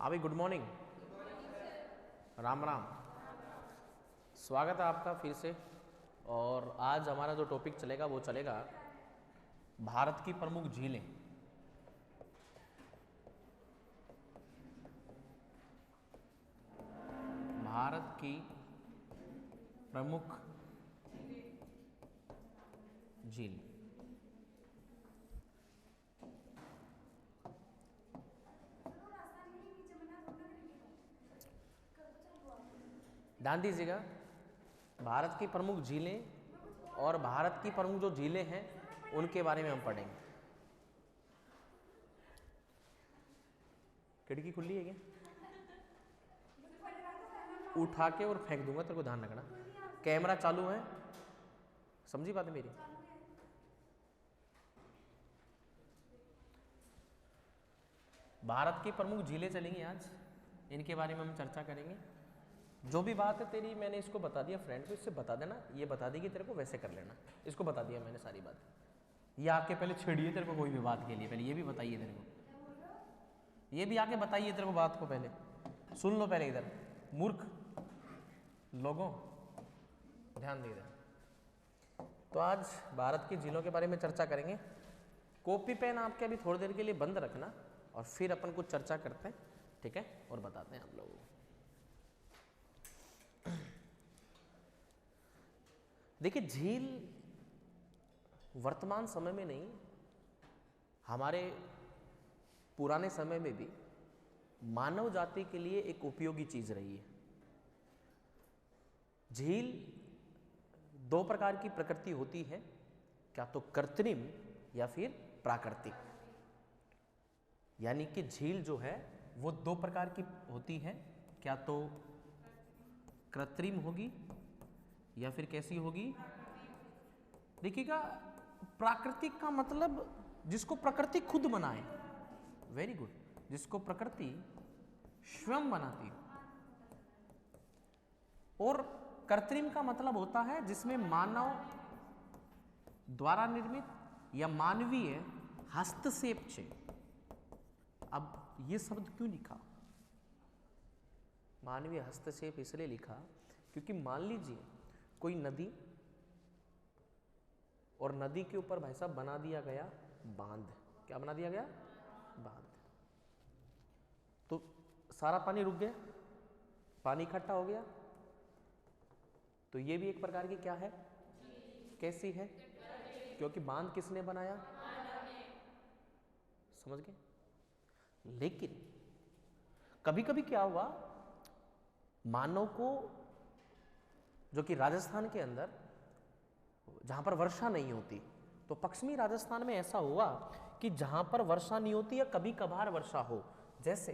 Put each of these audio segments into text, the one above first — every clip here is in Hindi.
हाँ भाई, गुड मॉर्निंग। राम राम। स्वागत है आपका फिर से। और आज हमारा जो टॉपिक चलेगा वो चलेगा भारत की प्रमुख झीलें। भारत की प्रमुख झील। ध्यान दीजिएगा, भारत की प्रमुख झीलें और भारत की प्रमुख जो झीलें हैं उनके बारे में हम पढ़ेंगे। खिड़की खुली है क्या? उठा के और फेंक दूंगा, तेरे को ध्यान रखना। कैमरा चालू है, समझी बात है मेरी? भारत की प्रमुख झीलें चलेंगी आज, इनके बारे में हम चर्चा करेंगे। जो भी बात है तेरी, मैंने इसको बता दिया फ्रेंड को, इससे बता देना, ये बता देगी तेरे को, वैसे कर लेना। इसको बता दिया मैंने सारी बात। ये आके पहले छेड़िए तेरे को कोई भी बात के लिए, पहले ये भी बताइए तेरे को, ये भी आके बताइए तेरे को बात को। पहले सुन लो, पहले इधर मूर्ख लोगों ध्यान दे इधर। तो आज भारत की झीलों के बारे में चर्चा करेंगे। कॉपी पेन आपके अभी थोड़ी देर के लिए बंद रखना और फिर अपन कुछ चर्चा करते हैं, ठीक है? और बताते हैं आप लोगों को। देखिए, झील वर्तमान समय में नहीं, हमारे पुराने समय में भी मानव जाति के लिए एक उपयोगी चीज रही है। झील दो प्रकार की प्रकृति होती है, क्या तो कृत्रिम या फिर प्राकृतिक। यानी कि झील जो है वो दो प्रकार की होती है, क्या तो कृत्रिम होगी या फिर कैसी होगी? देखिएगा, प्राकृतिक का मतलब जिसको प्रकृति खुद बनाए। वेरी गुड, जिसको प्रकृति स्वयं बनाती है। और कृत्रिम का मतलब होता है जिसमें मानव द्वारा निर्मित या मानवीय हस्तक्षेप से। अब ये शब्द क्यों लिखा? मानवीय हस्तक्षेप इसलिए लिखा क्योंकि मान लीजिए कोई नदी, और नदी के ऊपर भाई साहब बना दिया गया बांध। क्या बना दिया गया? बांध। तो सारा पानी रुक गया, पानी इकट्ठा हो गया। तो ये भी एक प्रकार की क्या है? कैसी है? क्योंकि बांध किसने बनाया? समझ गए? लेकिन कभी कभी क्या हुआ, मानव को, जो कि राजस्थान के अंदर जहां पर वर्षा नहीं होती, तो पश्चिमी राजस्थान में ऐसा हुआ कि जहां पर वर्षा नहीं होती या कभी कभार वर्षा हो, जैसे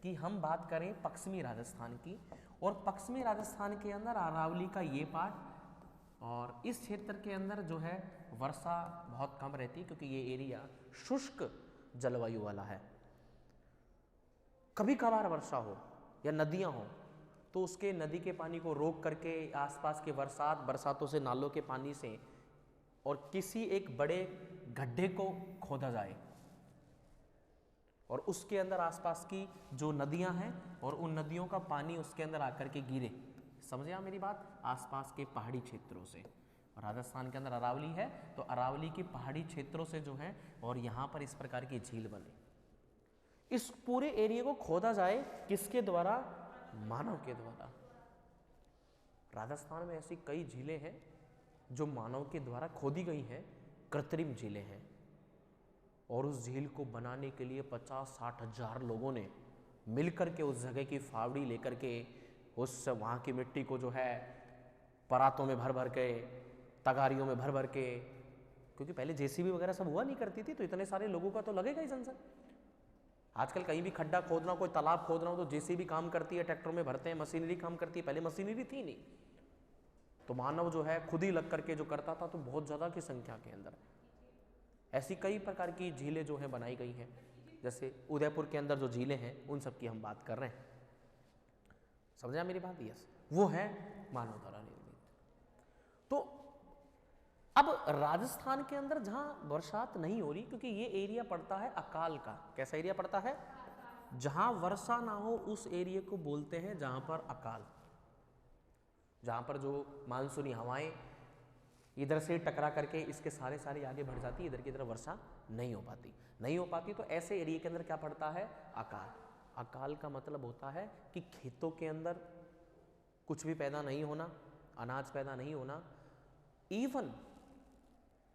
कि हम बात करें पश्चिमी राजस्थान की, और पश्चिमी राजस्थान के अंदर अरावली का ये पार्ट, और इस क्षेत्र के अंदर जो है वर्षा बहुत कम रहती क्योंकि ये एरिया शुष्क जलवायु वाला है। कभी कभार वर्षा हो या नदियां हो तो उसके नदी के पानी को रोक करके आसपास के बरसातों से, नालों के पानी से, और किसी एक बड़े गड्ढे को खोदा जाए और उसके अंदर आसपास की जो नदियां हैं और उन नदियों का पानी उसके अंदर आकर के गिरे। समझे आप मेरी बात? आसपास के पहाड़ी क्षेत्रों से, और राजस्थान के अंदर अरावली है तो अरावली की पहाड़ी क्षेत्रों से जो है, और यहाँ पर इस प्रकार की झील बने। इस पूरे एरिया को खोदा जाए किसके द्वारा? मानव के द्वारा। राजस्थान में ऐसी कई झीलें हैं जो मानव के द्वारा खोदी गई हैं, कृत्रिम झीलें हैं। और उस झील को बनाने के लिए 50-60 हजार लोगों ने मिलकर के उस जगह की फावड़ी लेकर के उस वहाँ की मिट्टी को जो है परातों में भर भर के, तगारियों में भर भर के, क्योंकि पहले जेसीबी वगैरह सब हुआ नहीं करती थी, तो इतने सारे लोगों का तो लगेगा ही संसार। आजकल कहीं भी खड्डा खोदना, कोई तालाब खोदना हो तो जेसीबी काम करती है, ट्रैक्टर में भरते हैं, मशीनरी काम करती है। पहले मशीनरी थी नहीं, तो मानव जो है खुद ही लग करके जो करता था, तो बहुत ज़्यादा की संख्या के अंदर ऐसी कई प्रकार की झीलें जो हैं बनाई गई हैं। जैसे उदयपुर के अंदर जो झीलें हैं उन सब की हम बात कर रहे हैं। समझा मेरी बात? यस, वो है मानव द्वारा निर्मित। तो अब राजस्थान के अंदर जहां बरसात नहीं हो रही, क्योंकि ये एरिया पड़ता है अकाल का। कैसा एरिया पड़ता है? जहां वर्षा ना हो उस एरिया को बोलते हैं जहां पर अकाल, जहां पर जो मानसूनी हवाएं इधर से टकरा करके इसके सारे सारे आगे बढ़ जाती है, इधर की तरफ वर्षा नहीं हो पाती, तो ऐसे एरिया के अंदर क्या पड़ता है? अकाल। अकाल का मतलब होता है कि खेतों के अंदर कुछ भी पैदा नहीं होना, अनाज पैदा नहीं होना, इवन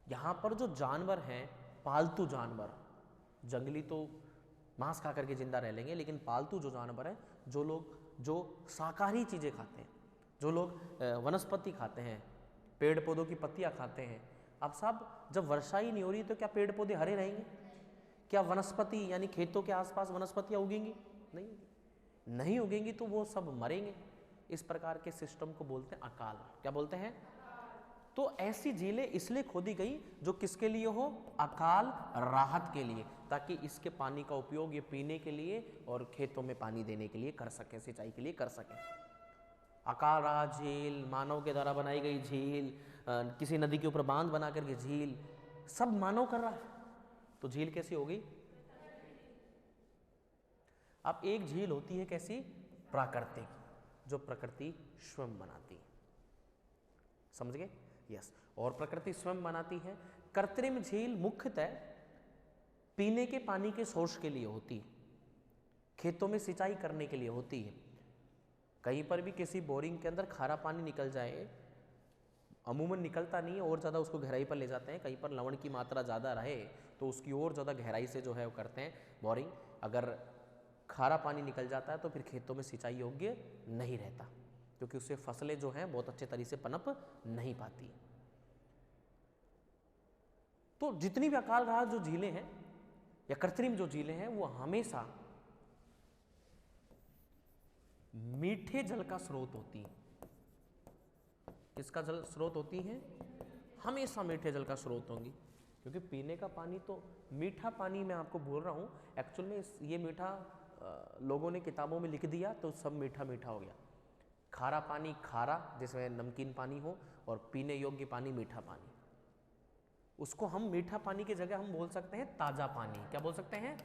यहां पर जो जानवर हैं, पालतू जानवर, जंगली तो मांस खा करके जिंदा रह लेंगे, लेकिन पालतू जो जानवर हैं, जो लोग जो शाकाहारी चीजें खाते हैं, जो लोग वनस्पति खाते हैं, पेड़ पौधों की पत्तियां खाते हैं, अब साहब जब वर्षा ही नहीं हो रही तो क्या पेड़ पौधे हरे रहेंगे? क्या वनस्पति यानी खेतों के आसपास वनस्पतियां उगेंगी? नहीं उगेंगी, तो वो सब मरेंगे। इस प्रकार के सिस्टम को बोलते हैं अकाल। क्या बोलते हैं? तो ऐसी झीलें इसलिए खोदी गई जो किसके लिए हो? अकाल राहत के लिए, ताकि इसके पानी का उपयोग ये पीने के लिए और खेतों में पानी देने के लिए कर सके, सिंचाई के लिए कर सके। अकाल राहत झील, मानव के द्वारा बनाई गई झील, किसी नदी के ऊपर बांध बना करके झील, सब मानव कर रहा है, तो झील कैसी हो गई? अब एक झील होती है कैसी? प्राकृतिक, जो प्रकृति स्वयं बनाती है। समझ गए? यस। और प्रकृति स्वयं बनाती है। कृत्रिम झील मुख्यतः पीने के पानी के सोर्स के लिए होती है, खेतों में सिंचाई करने के लिए होती है। कहीं पर भी किसी बोरिंग के अंदर खारा पानी निकल जाए, अमूमन निकलता नहीं है, और ज़्यादा उसको गहराई पर ले जाते हैं। कहीं पर लवण की मात्रा ज़्यादा रहे तो उसकी और ज़्यादा गहराई से जो है वो करते हैं बोरिंग। अगर खारा पानी निकल जाता है तो फिर खेतों में सिंचाई योग्य नहीं रहता, क्योंकि उससे फसलें जो हैं बहुत अच्छे तरीके से पनप नहीं पाती। तो जितनी भी अकाल राहत जो झीलें हैं या कृत्रिम जो झीलें हैं, वो हमेशा मीठे जल का स्रोत होती है। किसका जल स्रोत होती है? हमेशा मीठे जल का स्रोत होंगी, क्योंकि पीने का पानी तो मीठा पानी मैं आपको बोल रहा हूं, एक्चुअल में ये मीठा लोगों ने किताबों में लिख दिया तो सब मीठा मीठा हो गया। खारा पानी खारा, जिसमें नमकीन पानी हो, और पीने योग्य पानी मीठा पानी, उसको हम मीठा पानी की जगह हम बोल सकते हैं ताजा पानी। क्या बोल सकते हैं?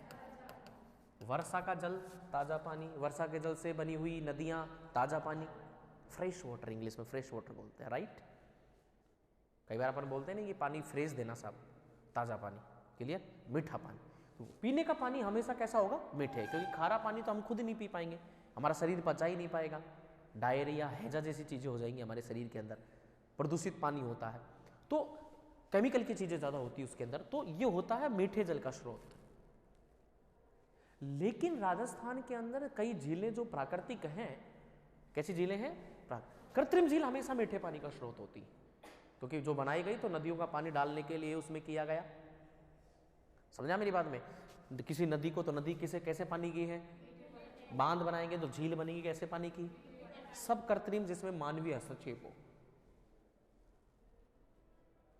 वर्षा का जल ताजा पानी, वर्षा के जल से बनी हुई नदियां ताजा पानी, फ्रेश वाटर, इंग्लिश में फ्रेश वाटर बोलते हैं, राइट। कई बार अपन बोलते हैं ना कि पानी फ्रेश देना साहब, ताजा पानी, क्लियर, मीठा पानी। तो पीने का पानी हमेशा कैसा होगा? मीठे, क्योंकि खारा पानी तो हम खुद नहीं पी पाएंगे, हमारा शरीर पचा ही नहीं पाएगा, डायरिया हैजा जैसी चीजें हो जाएंगी हमारे शरीर के अंदर, प्रदूषित पानी होता है, तो केमिकल की चीजें ज्यादा होती है उसके अंदर, तो ये होता है मीठे जल का स्रोत। लेकिन राजस्थान के अंदर कई झीलें जो प्राकृतिक हैं, कैसी झीलें हैं? कृत्रिम झील हमेशा मीठे पानी का स्रोत होती है, क्योंकि जो बनाई गई तो नदियों का पानी डालने के लिए उसमें किया गया। समझा मेरी बात में? किसी नदी को तो नदी किसे कैसे पानी की है? बांध बनाएंगे तो झील बनेगी कैसे पानी की? सब कृत्रिम, जिसमें मानवीय हस्तक्षेप हो।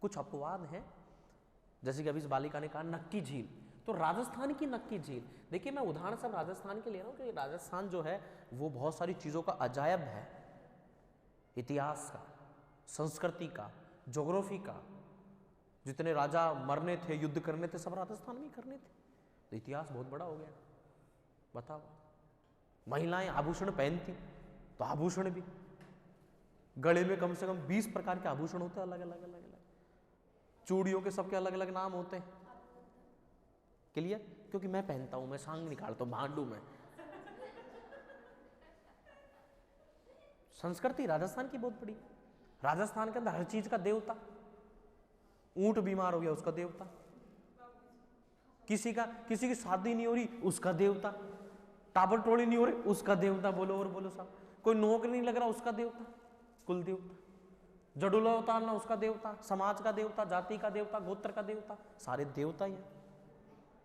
कुछ अपवाद हैं, जैसे कि अभी इस बालिका ने कहा नक्की झील, तो राजस्थान की नक्की झील, देखिए मैं उदाहरण सब राजस्थान के ले रहा हूं कि राजस्थान जो है वो बहुत सारी चीजों का अजायब है, इतिहास का, संस्कृति का, ज्योग्राफी का। जितने राजा मरने थे, युद्ध करने थे, सब राजस्थान में ही करने थे, तो इतिहास बहुत बड़ा हो गया। बताओ, महिलाएं आभूषण पहनती, तो आभूषण भी, गले में कम से कम 20 प्रकार के आभूषण होते हैं, अलग अलग अलग अलग, चूड़ियों के सबके अलग अलग नाम होते हैं, क्लियर, क्योंकि मैं पहनता हूं, मैं सांग निकालता हूं, भांडू में। संस्कृति राजस्थान की बहुत बड़ी। राजस्थान के अंदर हर चीज का देवता, ऊंट बीमार हो गया उसका देवता, किसी की शादी नहीं हो रही उसका देवता, टाबर टोड़ी नहीं हो रही उसका देवता, बोलो और बोलो साहब, कोई नौकरी नहीं लग रहा उसका देवता, कुल देवता, जडूला उतारना उसका देवता, समाज का देवता, जाति का देवता, गोत्र का देवता, सारे देवता ही है।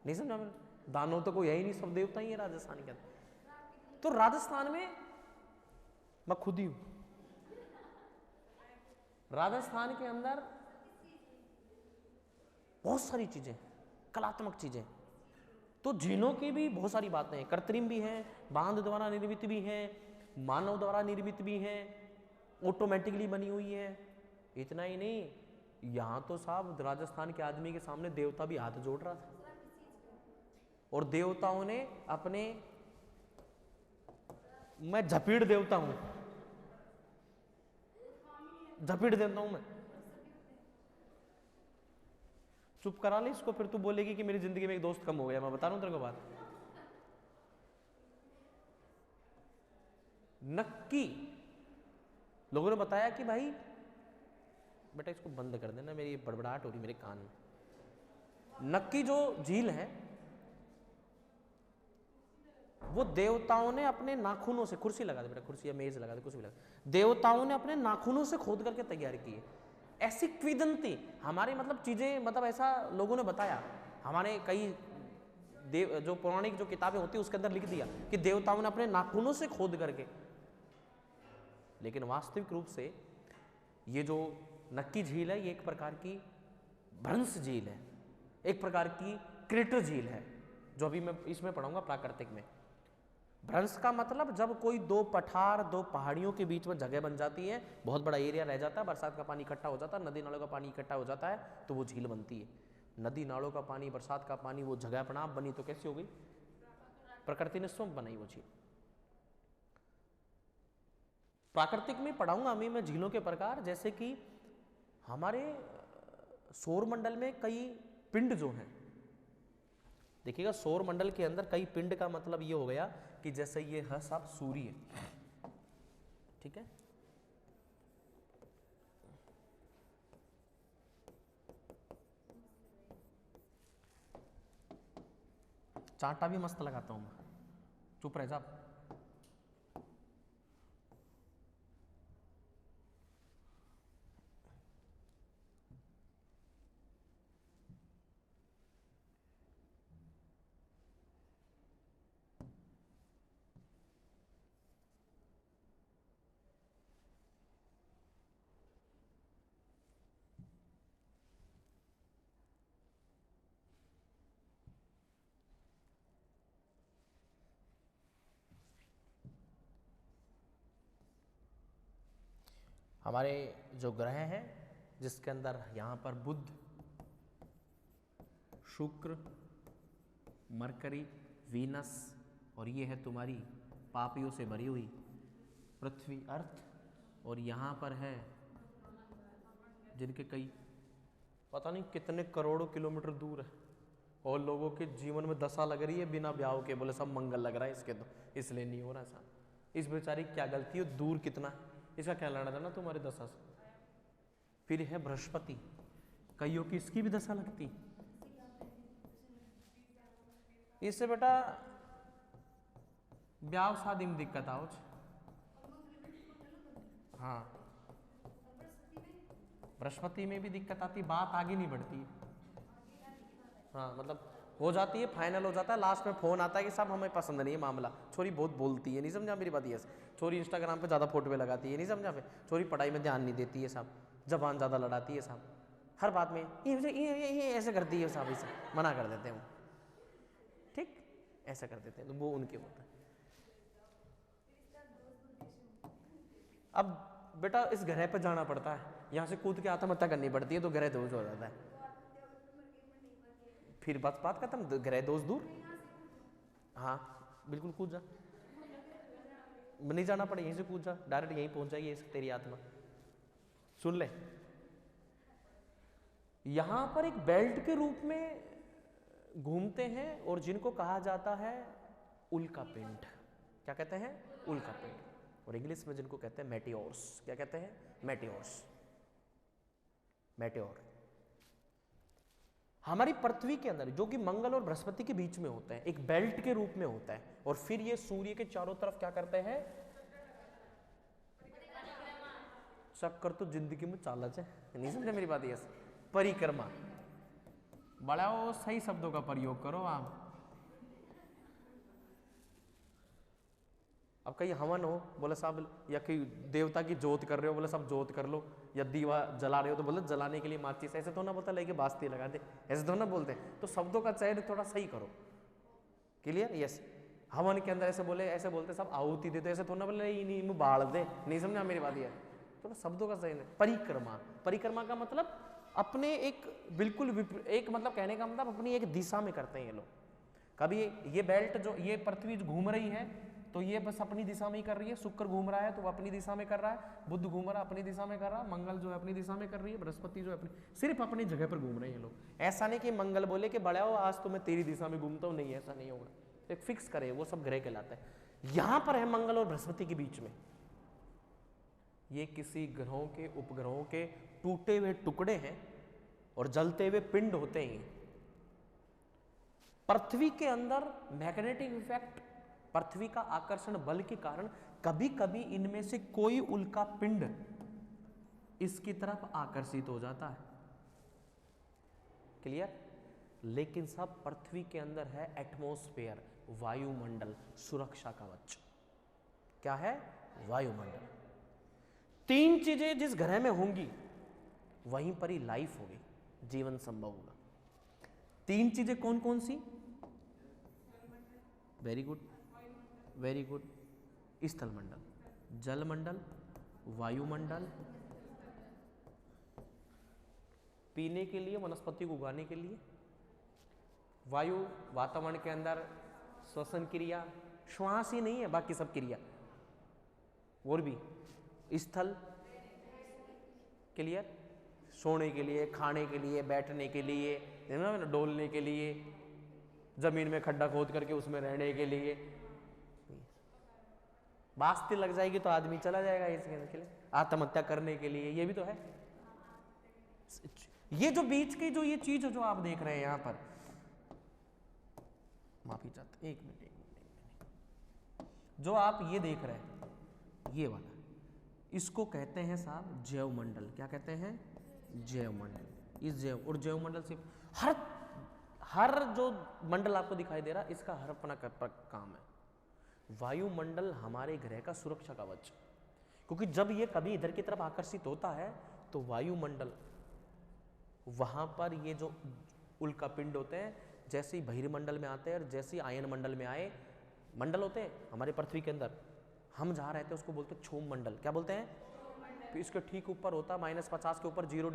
नहीं समझा मैंने? दानव तो कोई है ही नहीं, सब देवता ही है राजस्थान के अंदर। तो राजस्थान में मैं खुद ही हूं, राजस्थान के अंदर बहुत सारी चीजें, कलात्मक चीजें, तो झीलों की भी बहुत सारी बातें हैं, कृत्रिम भी हैं, बांध द्वारा निर्मित भी हैं, मानव द्वारा निर्मित भी हैं, ऑटोमेटिकली बनी हुई है। इतना ही नहीं, यहां तो साहब राजस्थान के आदमी के सामने देवता भी हाथ जोड़ रहा था, और देवताओं ने अपने मैं झपीड़ देवता हूं, झपीड़ देता हूं मैं। चुप करा ले इसको, फिर तू बोलेगी कि मेरी जिंदगी में एक दोस्त कम हो गया। मैं बता रहा हूं तेरे को बात। नक्की लोगों ने बताया कि भाई बेटा इसको बंद कर देना, मेरी बड़बड़ाहट हो रही मेरे कान में। नक्की जो झील है वो देवताओं ने अपने नाखूनों से, कुर्सी लगा दे बेटा, कुर्सी या मेज लगा दे, कुछ भी लगा, देवताओं ने अपने नाखूनों से खोद करके तैयार की है। ऐसी क्विदंती हमारे मतलब चीजें, मतलब ऐसा लोगों ने बताया, हमारे कई देव जो पौराणिक जो किताबें होती है उसके अंदर लिख दिया कि देवताओं ने अपने नाखूनों से खोद करके। लेकिन वास्तविक रूप से ये जो नक्की झील है ये एक प्रकार की भ्रंश झील है, एक प्रकार की क्रेटर झील है, जो अभी मैं इसमें पढ़ाऊंगा प्राकृतिक में। भ्रंश का मतलब जब कोई दो पठार, दो पहाड़ियों के बीच में जगह बन जाती है, बहुत बड़ा एरिया रह जाता है, बरसात का पानी इकट्ठा हो जाता है, नदी नालों का पानी इकट्ठा हो जाता है, तो वो झील बनती है। नदी नालों का पानी, बरसात का पानी, वो जगह अपना आप बनी तो कैसी हो गई? प्रकृति ने स्वयं बनाई वो झील। प्राकृतिक में पढ़ाऊंगा अभी मैं झीलों के प्रकार, जैसे कि हमारे सौर मंडल में कई पिंड जो हैं, देखिएगा सौर मंडल के अंदर कई पिंड का मतलब ये हो गया कि जैसे ये है सब सूर्य, ठीक है, चांटा भी मस्त लगाता हूं मैं, चुप रह जा। हमारे जो ग्रह हैं जिसके अंदर यहाँ पर बुध, शुक्र, मरकरी, वीनस, और ये है तुम्हारी पापियों से भरी हुई पृथ्वी, अर्थ, और यहाँ पर है जिनके कई पता नहीं कितने करोड़ों किलोमीटर दूर है, और लोगों के जीवन में दशा लग रही है बिना ब्याह के, बोले सब मंगल लग रहा है इसके, तो इसलिए नहीं हो रहा ऐसा। इस बेचारी क्या गलती है, दूर कितना है, इसका क्या लेना देना तुम्हारी दशा से। फिर है बृहस्पति, कईयों की इसकी भी दशा लगती, इससे बेटा ब्याह शादी में दिक्कत आओ। हाँ, बृहस्पति में भी दिक्कत आती, बात आगे नहीं बढ़ती है। हाँ, मतलब हो जाती है, फाइनल हो जाता है, लास्ट में फोन आता है कि साहब हमें पसंद नहीं है मामला, छोरी बहुत बोलती है, नहीं समझा मेरी बात, ये छोरी इंस्टाग्राम पे ज़्यादा फोटो लगाती है, नहीं समझा, फिर छोरी पढ़ाई में ध्यान नहीं देती है साहब, जबान ज़्यादा लड़ाती है साहब, हर बात में ये ऐसे करती है साहब, इसे मना कर देते हैं वो, ठीक ऐसा कर देते हैं, तो वो उनके होता है। अब बेटा इस ग्रह पर जाना पड़ता है, यहाँ से कूद के आत्महत्या करनी पड़ती है, तो ग्रह दोष हो जाता है, फिर बस बात खत्म, ग्रह दोष दूर। हाँ बिल्कुल, कूद जा, नहीं जाना पड़े, यहीं से कूद जा, डायरेक्ट यहीं पहुंच जाएगी तेरी आत्मा। सुन ले, यहां पर एक बेल्ट के रूप में घूमते हैं, और जिनको कहा जाता है उल्का पिंड, क्या कहते हैं? उल्का पिंड, और इंग्लिश में जिनको कहते हैं मेटियोर्स, क्या कहते हैं? Meteors, meteor. हमारी पृथ्वी के अंदर जो कि मंगल और बृहस्पति के बीच में होता है, एक बेल्ट के रूप में होता है, और फिर ये सूर्य के चारों तरफ क्या करते हैं? चक्कर तो जिंदगी में चालच है, नहीं समझे मेरी बात? ये परिक्रमा, बड़ा वो सही शब्दों का प्रयोग करो आप। अब कहीं हवन हो, बोले साहब, या कहीं देवता की जोत कर रहे हो, बोले साहब जोत कर लो, या दीवा जला रहे हो तो बोले जलाने के लिए माचिस, ऐसे तो ना बोलता लेके बास्ती लगा दे, ऐसे तो ना बोलते, तो शब्दों का चयन थोड़ा सही करो। क्लियर? यस। हवन के अंदर ऐसे बोले, ऐसे बोलते सब आहुति दे, तो ऐसे तो ना बोले नहीं मुँह बाढ़ दे, नहीं समझा मेरी बात? ये थोड़ा शब्दों का चयन। परिक्रमा, परिक्रमा का मतलब अपने एक बिल्कुल एक मतलब कहने का मतलब अपनी एक दिशा में करते हैं ये लोग। कभी ये बेल्ट जो ये पृथ्वी घूम रही है, तो ये बस अपनी दिशा में ही कर रही है, शुक्र घूम रहा है तो वो अपनी दिशा में कर रहा है, बुध घूम रहा है अपनी दिशा में कर रहा है, मंगल जो है अपनी दिशा में कर रही है, बृहस्पति जो है अपनी, सिर्फ अपनी जगह पर घूम रहे हैं ये लोग। ऐसा नहीं कि मंगल बोले कि बड़ा हो आज तो मैं तेरी दिशा में घूमता हूँ, नहीं ऐसा नहीं होगा, एक फिक्स करे, वो सब ग्रह कहलाता है। यहां पर है मंगल और बृहस्पति के बीच में, ये किसी ग्रहों के उपग्रहों के टूटे हुए टुकड़े हैं और जलते हुए पिंड होते हैं। पृथ्वी के अंदर मैग्नेटिक इफेक्ट, पृथ्वी का आकर्षण बल के कारण कभी कभी इनमें से कोई उल्का पिंड इसकी तरफ आकर्षित हो जाता है। क्लियर? लेकिन सब पृथ्वी के अंदर है एटमॉस्फेयर, वायुमंडल, सुरक्षा कवच। क्या है? वायुमंडल। तीन चीजें जिस ग्रह में होंगी वहीं पर ही लाइफ होगी, जीवन संभव होगा। तीन चीजें कौन कौन सी? Very good, very good. स्थलमंडल, जलमंडल, वायुमंडल, पीने के लिए, वनस्पति को उगाने के लिए, वायु वातावरण के अंदर श्वसन क्रिया, श्वास ही नहीं है बाकी सब क्रिया, और भी स्थल, क्लियर, सोने के लिए, खाने के लिए, बैठने के लिए, डोलने के लिए, जमीन में खड्डा खोद करके उसमें रहने के लिए। बास्ती लग जाएगी तो आदमी चला जाएगा इसके लिए, आत्महत्या करने के लिए, ये भी तो है। ये जो बीच की जो ये चीज जो आप देख रहे हैं यहां पर, माफी चाहते, एक मिनट, जो आप ये देख रहे हैं ये वाला, इसको कहते हैं साहब जैव मंडल। क्या कहते हैं? जैव मंडल। इस जैव और जैव मंडल से हर जो मंडल आपको दिखाई दे रहा है इसका हर अपना काम है। वायुमंडल हमारे ग्रह का सुरक्षा कवच, क्योंकि जब ये कभी इधर की तरफ आकर्षित होता है तो वायुमंडल, वहां पर ये जो उल्का पिंड होते हैं जैसे ही बहिर्मंडल में आते हैं और जैसे ही आयन मंडल में आए, मंडल होते हैं हमारे पृथ्वी के अंदर, हम जहाँ रहते हैं उसको बोलते हैं क्षोभ मंडल। क्या बोलते हैं? तो इसके ठीक ऊपर होता है -50 के ऊपर 0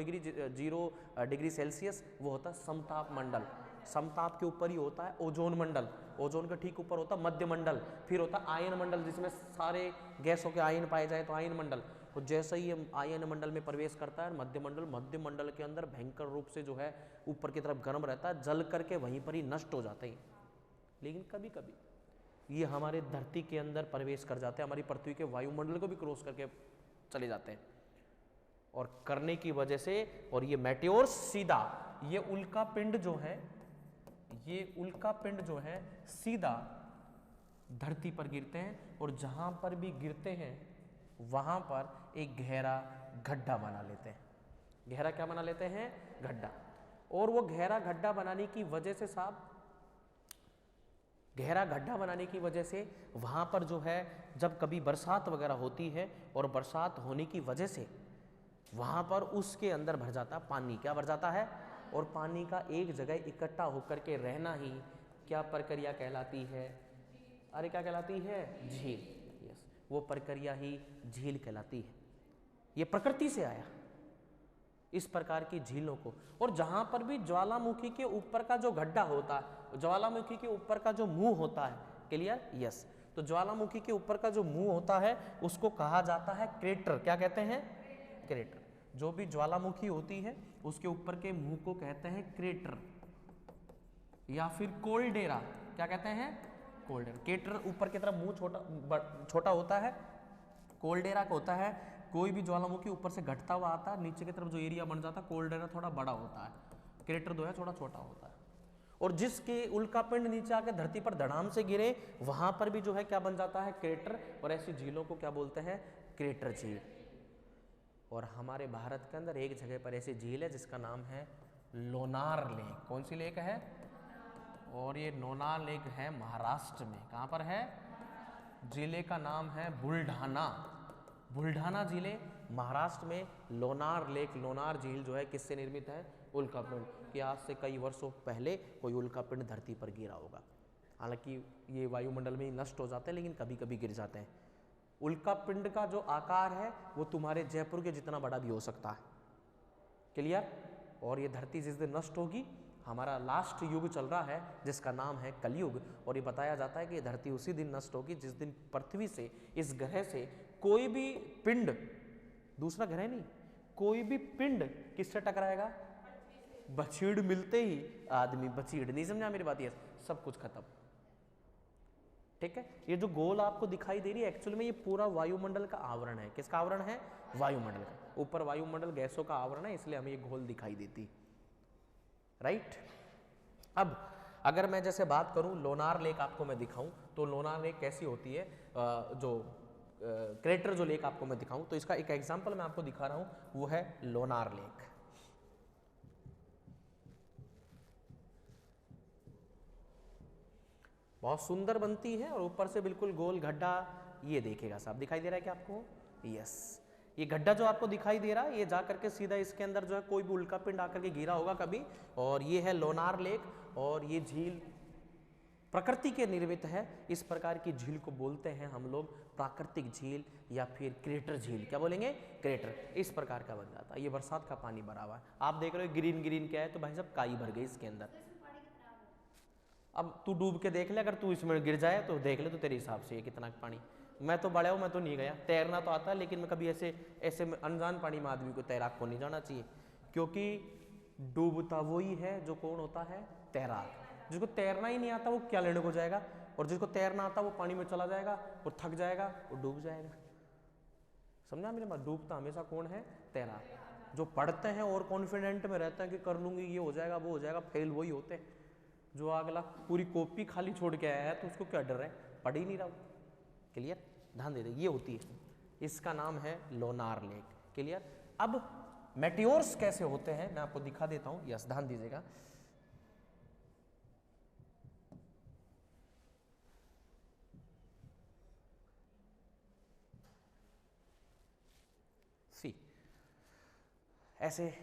डिग्री सेल्सियस, वो होता है समताप मंडल। समताप के ऊपर ही होता है ओजोन मंडल, ओजोन के ठीक ऊपर होता है मध्य मंडल, फिर होता है आयन मंडल जिसमें सारे गैसों के आयन पाए जाए तो आयन मंडल। तो जैसे ही ये आयन मंडल में प्रवेश करता है मध्य मंडल के अंदर भयंकर रूप से जो है ऊपर की तरफ गर्म रहता है, जल करके वहीं पर ही नष्ट हो जाते हैं। लेकिन कभी कभी ये हमारे धरती के अंदर प्रवेश कर जाते हैं, हमारी पृथ्वी के वायुमंडल को भी क्रॉस करके चले जाते हैं, और करने की वजह से, और ये मेटेओर्स सीधा, ये उल्का पिंड जो है, ये उल्का पिंड जो है सीधा धरती पर गिरते हैं, और जहां पर भी गिरते हैं वहां पर एक गहरा गड्ढा बना लेते हैं। गहरा क्या बना लेते हैं? गड्ढा। और वो गहरा गड्ढा बनाने की वजह से साहब, गहरा गड्ढा बनाने की वजह से वहाँ पर जो है जब कभी बरसात वगैरह होती है, और बरसात होने की वजह से वहाँ पर उसके अंदर भर जाता पानी। क्या भर जाता है? और पानी का एक जगह इकट्ठा होकर के रहना ही क्या प्रक्रिया कहलाती है? अरे क्या कहलाती है? झील। यस, वो प्रक्रिया ही झील कहलाती है। ये प्रकृति से आया इस प्रकार की झीलों को। और जहाँ पर भी ज्वालामुखी के ऊपर का जो गड्ढा होता है, ज्वालामुखी के ऊपर का जो मुंह होता है, क्लियर? यस, तो ज्वालामुखी के ऊपर का जो मुंह होता है उसको कहा जाता है क्रेटर। क्या कहते हैं? क्रेटर। जो भी ज्वालामुखी होती है उसके ऊपर के मुंह को कहते हैं क्रेटर, या फिर कोल्डेरा। क्या कहते हैं? कोल्डेरा। क्रेटर ऊपर की तरफ मुंह छोटा होता है, कोल्डेरा का होता है कोई भी ज्वालामुखी ऊपर से घटता हुआ आता है, नीचे की तरफ जो एरिया बन जाता है, कोल्डेरा थोड़ा बड़ा होता है, क्रेटर जो है थोड़ा छोटा होता है। और जिसके उल्का पिंड नीचे आके धरती पर धड़ाम से गिरे वहां पर भी जो है क्या बन जाता है? क्रेटर। और ऐसी झीलों को क्या बोलते हैं? क्रेटर झील। और हमारे भारत के अंदर एक जगह पर ऐसी झील है जिसका नाम है लोनार लेक। कौन सी लेक है? और ये लोनार लेक है महाराष्ट्र में। कहाँ पर है? जिले का नाम है बुलढाना। बुलढाना जिले महाराष्ट्र में लोनार लेक, लोनार झील जो है किससे निर्मित है? उल्कापिंड। कि आज से कई वर्षों पहले कोई उल्कापिंड धरती पर गिरा होगा। हालांकि ये वायुमंडल में ही नष्ट हो जाते हैं, लेकिन कभी कभी गिर जाते हैं। उल्कापिंड का जो आकार है वो तुम्हारे जयपुर के जितना बड़ा भी हो सकता है, क्लियर? और ये धरती जिस दिन नष्ट होगी हमारा लास्ट युग चल रहा है जिसका नाम है कलयुग। और ये बताया जाता है कि धरती उसी दिन नष्ट होगी जिस दिन पृथ्वी से, इस ग्रह से कोई भी पिंड, दूसरा ग्रह नहीं, कोई भी पिंड किससे टकराएगा? बछीड़ मिलते ही आदमी बछीड़, नहीं समझा मेरी बात? ये सब कुछ खत्म। ठीक है, ये जो गोल आपको दिखाई दे रही है एक्चुअल में ये पूरा वायुमंडल का आवरण है। किसका आवरण है? वायुमंडल का। ऊपर वायुमंडल गैसों का आवरण है, इसलिए हमें ये गोल दिखाई देती। राइट। अब अगर मैं जैसे बात करूं लोनार लेक आपको मैं दिखाऊं तो लोनार लेक कैसी होती है, जो क्रेटर जो लेक आपको मैं दिखाऊं तो इसका एक एग्जांपल मैं आपको दिखा रहा हूं, वो है लोनार लेक। बहुत सुंदर बनती है और ऊपर से बिल्कुल गोल गड्ढा, ये देखिएगा साहब, दिखाई दे रहा है क्या आपको? यस, ये गड्ढा जो आपको दिखाई दे रहा है ये जा करके सीधा इसके अंदर जो है कोई भी उल्का पिंड आकर के गिरा होगा कभी। और ये है लोनार लेक, और ये झील प्रकृति के निर्मित है। इस प्रकार की झील को बोलते हैं हम लोग प्राकृतिक झील या फिर क्रेटर झील। क्या बोलेंगे? क्रेटर। इस प्रकार का बन जाता है। ये बरसात का पानी भरा हुआ है, आप देख रहे हो ग्रीन ग्रीन क्या है, तो भाई साहब काई भर गई इसके अंदर। अब तू डूब के देख ले, अगर तू इसमें गिर जाए तो देख ले तो तेरे हिसाब से ये कितना पानी। मैं तो बड़ा हूँ, मैं तो नहीं गया, तैरना तो आता है लेकिन मैं कभी ऐसे ऐसे अनजान पानी में आदमी को तैराक को नहीं जाना चाहिए, क्योंकि डूबता वही है जो कौन होता है? तैराक। जिसको तैरना ही नहीं आता वो क्या लेने को जाएगा, और जिसको तैरना आता वो पानी में चला जाएगा और थक जाएगा और डूब जाएगा। समझा मेरे बात? डूबता हमेशा कौन है? तैराक। जो पढ़ते हैं और कॉन्फिडेंट में रहते हैं कि कर लूंगी, ये हो जाएगा वो हो जाएगा, फेल वही होते हैं। जो अगला पूरी कॉपी खाली छोड़ के आया है तो उसको क्या डर है, पढ़ ही नहीं रहा। क्लियर? ध्यान दे दे, ये होती है, इसका नाम है लोनार लेक। क्लियर? अब मेटियोर्स कैसे होते हैं मैं आपको दिखा देता हूं। यस, ध्यान दीजिएगा। सी ऐसे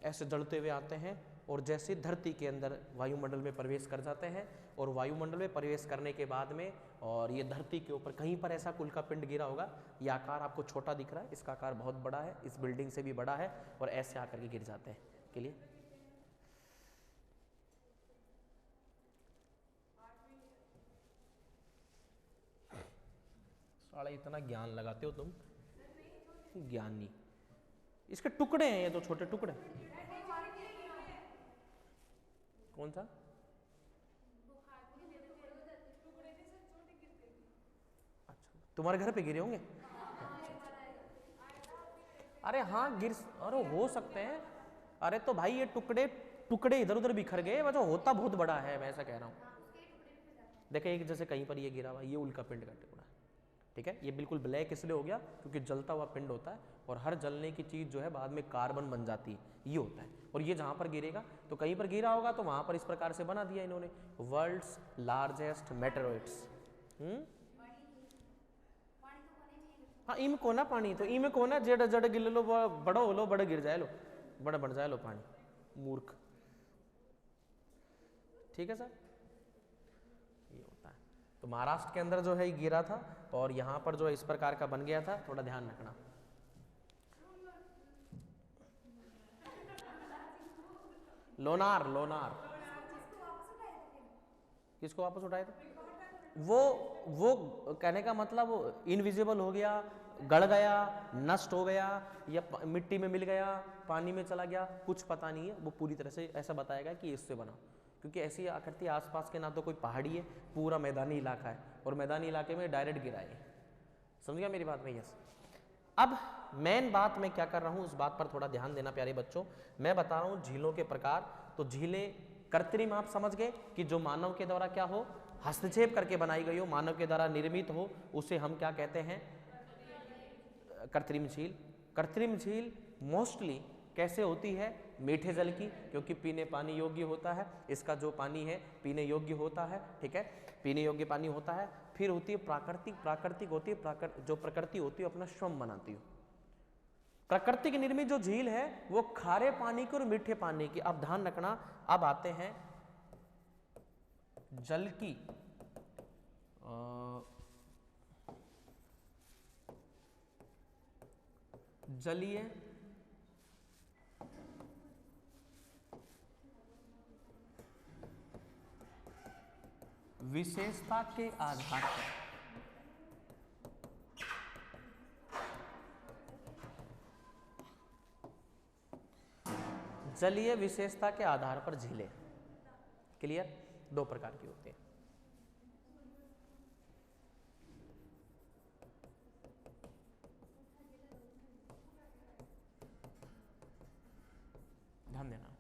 ऐसे जलते हुए आते हैं और जैसे धरती के अंदर वायुमंडल में प्रवेश कर जाते हैं, और वायुमंडल में प्रवेश करने के बाद में और ये धरती के ऊपर कहीं पर ऐसा उल्का पिंड गिरा होगा। ये आकार आपको छोटा दिख रहा है, इसका आकार बहुत बड़ा है, इस बिल्डिंग से भी बड़ा है, और ऐसे आकर के गिर जाते हैं। के लिए साला इतना ज्ञान लगाते हो तुम, ज्ञान नहीं। इसके टुकड़े हैं, ये तो छोटे टुकड़े। कौन सा? अच्छा, तुम्हारे घर पे गिरे होंगे? अरे हाँ गिर, अरे हो सकते हैं। अरे तो भाई ये टुकड़े टुकड़े इधर उधर बिखर गए, वजह होता बहुत बड़ा है, मैं ऐसा कह रहा हूँ। देखे एक जैसे कहीं पर ये गिरा हुआ, ये उल्का पिंड का टुकड़ा। ठीक है, ये बिल्कुल ब्लैक इसलिए हो गया क्योंकि जलता हुआ पिंड होता है, और हर जलने की चीज़ जो है बाद में कार्बन बन जाती है, ये होता है। और ये जहाँ पर गिरेगा तो कहीं पर गिरा होगा तो वहाँ पर इस प्रकार से बना दिया इन्होंने, वर्ल्ड्स लार्जेस्ट मेटेरोइड्स। हाँ इम को ना पानी, तो इम को ना जड़ जड़ गिर लो, बड़ो हो लो, बड़ा गिर जाए लो, बड़ा बढ़ जाए लो पानी, मूर्ख। ठीक है सर, ये होता है। तो महाराष्ट्र के अंदर जो है गिरा था, और यहाँ पर जो है इस प्रकार का बन गया था, थोड़ा ध्यान रखना। लोनार, लोनार किसको वापस उठाए थे? वो कहने का मतलब इनविजिबल हो गया, गड़ गया, नष्ट हो गया, या मिट्टी में मिल गया, पानी में चला गया, कुछ पता नहीं है। वो पूरी तरह से ऐसा बताएगा कि इससे बना, क्योंकि ऐसी आकृति आसपास के ना तो कोई पहाड़ी है, पूरा मैदानी इलाका है, और मैदानी इलाके में डायरेक्ट गिरा है। समझ गया मेरी बात में? यस। अब मेन बात मैं क्या कर रहा हूँ, उस बात पर थोड़ा ध्यान देना प्यारे बच्चों। मैं बता रहा हूँ झीलों के प्रकार। तो झीलें कृत्रिम, आप समझ गए कि जो मानव के द्वारा क्या हो, हस्तक्षेप करके बनाई गई हो, मानव के द्वारा निर्मित हो, उसे हम क्या कहते हैं? कृत्रिम झील। कृत्रिम झील मोस्टली कैसे होती है? मीठे जल की, क्योंकि पीने पानी योग्य होता है, इसका जो पानी है पीने योग्य होता है। ठीक है, पीने योग्य पानी होता है। फिर होती है प्राकृतिक। प्राकृतिक होती है जो प्रकृति होती है अपना श्रम बनाती हो। प्रकृति की निर्मित जो झील है वो खारे पानी की और मीठे पानी की। अब ध्यान रखना, अब आते हैं जल की जलीय विशेषता के आधार पर जलीय विशेषता के आधार पर झीलें। क्लियर? दो प्रकार की होती है। ध्यान देना,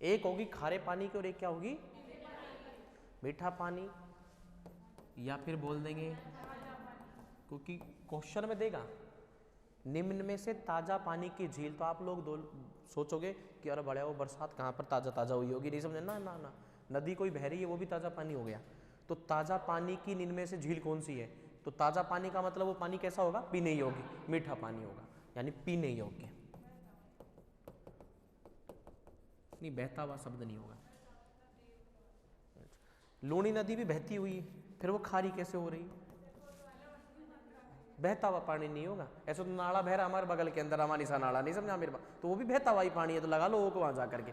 एक होगी खारे पानी की और एक क्या होगी? मीठा पानी, या फिर बोल देंगे, क्योंकि क्वेश्चन में देगा निम्न में से ताजा पानी की झील, तो आप लोग दो सोचोगे कि अरे बड़े वो बरसात कहाँ पर ताजा ताजा हुई होगी, नहीं समझे ना ना ना, नदी कोई बह रही है वो भी ताजा पानी हो गया। तो ताजा पानी की निम्न में से झील कौन सी है? तो ताजा पानी का मतलब वो पानी कैसा होगा? पीने योग्य, मीठा पानी होगा, यानी पीने योग्य, नहीं बहता हुआ शब्द नहीं होगा। लूणी नदी भी बहती हुई, फिर वो खारी कैसे हो रही? बहता हुआ पानी नहीं होगा। ऐसे तो नाला बह रहा हमारे बगल के अंदर, हमारी सा नाला, नहीं समझा मेरे पास, तो वो भी बहता हुआ ही पानी है, तो लगा लो वो को वहां जा करके।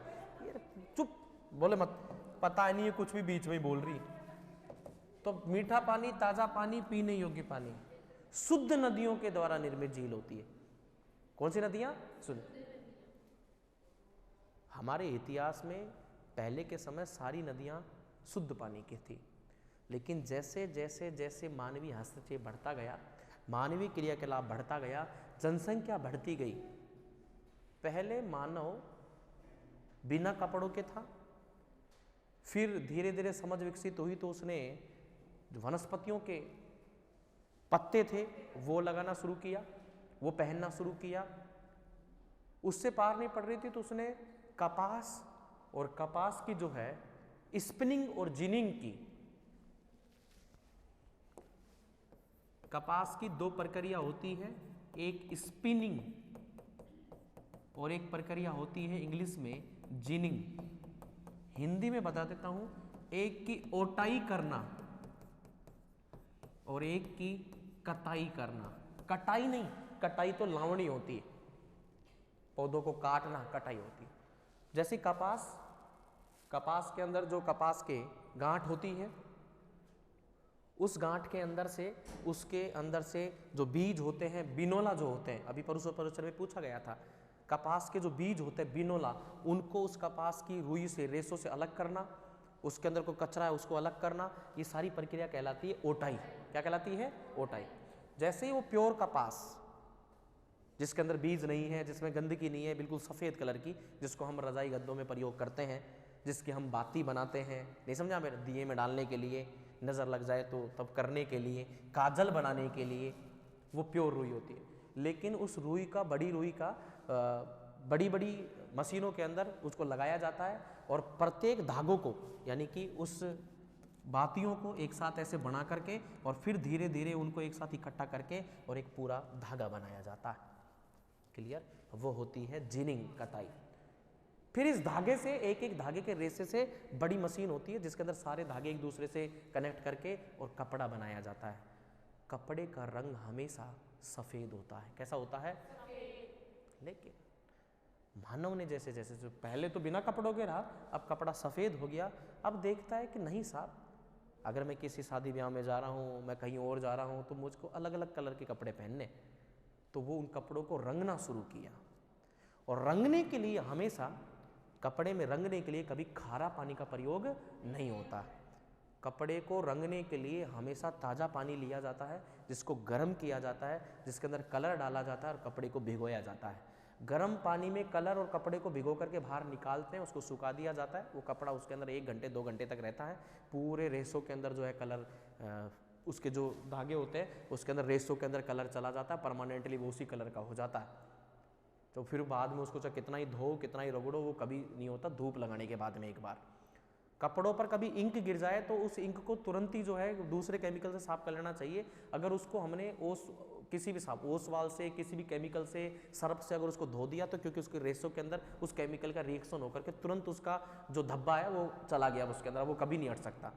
चुप बोले मत, पता नहीं है कुछ भी बीच में ही बोल रही। तो मीठा पानी, ताजा पानी, पीने योग्य पानी, शुद्ध नदियों के द्वारा निर्मित झील होती है। कौन सी नदियां? शुद्ध। हमारे इतिहास में पहले के समय सारी नदियां शुद्ध पानी की थी, लेकिन जैसे जैसे जैसे मानवीय हस्तक्षेप बढ़ता गया, मानवीय क्रियाकलाप बढ़ता गया, जनसंख्या बढ़ती गई, पहले मानव बिना कपड़ों के था, फिर धीरे धीरे समझ विकसित हुई तो उसने जो वनस्पतियों के पत्ते थे वो लगाना शुरू किया, वो पहनना शुरू किया। उससे पार नहीं पड़ रही थी तो उसने कपास, और कपास की जो है स्पिनिंग और जिनिंग की, कपास की दो प्रक्रिया होती है, एक स्पिनिंग और एक प्रक्रिया होती है इंग्लिश में जिनिंग। हिंदी में बता देता हूं, एक की ओटाई करना और एक की कटाई करना। कटाई नहीं, कटाई तो लावणी होती है, पौधों को काटना कटाई होती है। जैसे कपास, कपास के अंदर जो कपास के गांठ होती है, उस गांठ के अंदर से, उसके अंदर से जो बीज होते हैं, बिनोला जो होते हैं, अभी परोसर में पूछा गया था, कपास के जो बीज होते हैं बिनोला, उनको उस कपास की रुई से, रेशों से अलग करना, उसके अंदर कोई कचरा है उसको अलग करना, ये सारी प्रक्रिया कहलाती है ओटाई। क्या कहलाती है? ओटाई। जैसे ही वो प्योर कपास, जिसके अंदर बीज नहीं है, जिसमें गंदगी नहीं है, बिल्कुल सफ़ेद कलर की, जिसको हम रजाई गद्दों में प्रयोग करते हैं, जिसकी हम बाती बनाते हैं, नहीं समझा मेरे, दिए में डालने के लिए, नज़र लग जाए तो तब करने के लिए, काजल बनाने के लिए, वो प्योर रुई होती है। लेकिन उस रुई का, बड़ी रुई का बड़ी बड़ी मशीनों के अंदर उसको लगाया जाता है, और प्रत्येक धागों को, यानी कि उस बातियों को एक साथ ऐसे बना करके, और फिर धीरे धीरे उनको एक साथ इकट्ठा करके और एक पूरा धागा बनाया जाता है। क्लियर? वो होती है जिनिंग, कटाई। फिर इस धागे से, एक एक धागे के रेशे से बड़ी मशीन होती है, जिसके अंदर सारे धागे एक दूसरे से कनेक्ट करके और कपड़ा बनाया जाता है। कपड़े का रंग हमेशा सफ़ेद होता है। कैसा होता है? लेकिन मानव ने जैसे जैसे, जो पहले तो बिना कपड़ों के रहा, अब कपड़ा सफ़ेद हो गया, अब देखता है कि नहीं साहब, अगर मैं किसी शादी ब्याह में जा रहा हूँ, मैं कहीं और जा रहा हूँ, तो मुझको अलग अलग कलर के कपड़े पहनने, तो वो उन कपड़ों को रंगना शुरू किया। और रंगने के लिए हमेशा, कपड़े में रंगने के लिए कभी खारा पानी का प्रयोग नहीं होता। कपड़े को रंगने के लिए हमेशा ताज़ा पानी लिया जाता है, जिसको गर्म किया जाता है, जिसके अंदर कलर डाला जाता है और कपड़े को भिगोया जाता है। गर्म पानी में कलर और कपड़े को भिगो करके बाहर निकालते हैं, उसको सुखा दिया जाता है, वो कपड़ा उसके अंदर 1 घंटे 2 घंटे तक रहता है। पूरे रेशों के अंदर जो है कलर, उसके जो धागे होते हैं उसके अंदर, रेशों के अंदर कलर चला जाता है, परमानेंटली वो उसी कलर का हो जाता है। तो फिर बाद में उसको चाहे कितना ही धो, कितना ही रगड़ो, वो कभी नहीं होता, धूप लगाने के बाद में एक बार। कपड़ों पर कभी इंक गिर जाए तो उस इंक को तुरंत ही जो है दूसरे केमिकल से साफ कर लेना चाहिए। अगर उसको हमने ओस, किसी भी साफ ओसवाल से, किसी भी केमिकल से, सर्फ से अगर उसको धो दिया, तो क्योंकि उसके रेशों के अंदर उस केमिकल का रिएक्शन होकर के तुरंत उसका जो धब्बा है वो चला गया उसके अंदर, वो कभी नहीं हट सकता।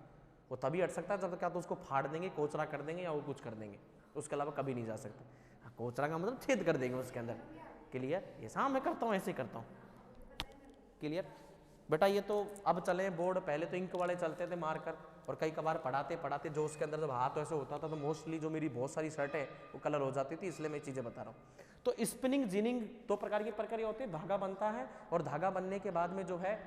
वो तभी हट सकता है जब क्या तो उसको फाड़ देंगे, कोचरा कर देंगे या वो कुछ कर देंगे, उसके अलावा कभी नहीं जा सकता। कोचरा का मतलब छेद कर देंगे उसके अंदर। क्लियर? ये हाँ मैं करता हूँ, ऐसे करता हूँ। क्लियर बेटा? ये तो अब चले बोर्ड, पहले तो इंक वाले चलते थे मार्कर, और कई कबार पढ़ाते पढ़ाते जो उसके अंदर जब हाथ ऐसे होता था तो मोस्टली जो मेरी बहुत सारी शर्ट है वो कलर हो जाती थी, इसलिए मैं चीज़ें बता रहा हूँ। तो स्पिनिंग जिनिंग दो प्रकार की प्रक्रिया होती है, धागा बनता है और धागा बनने के बाद में जो है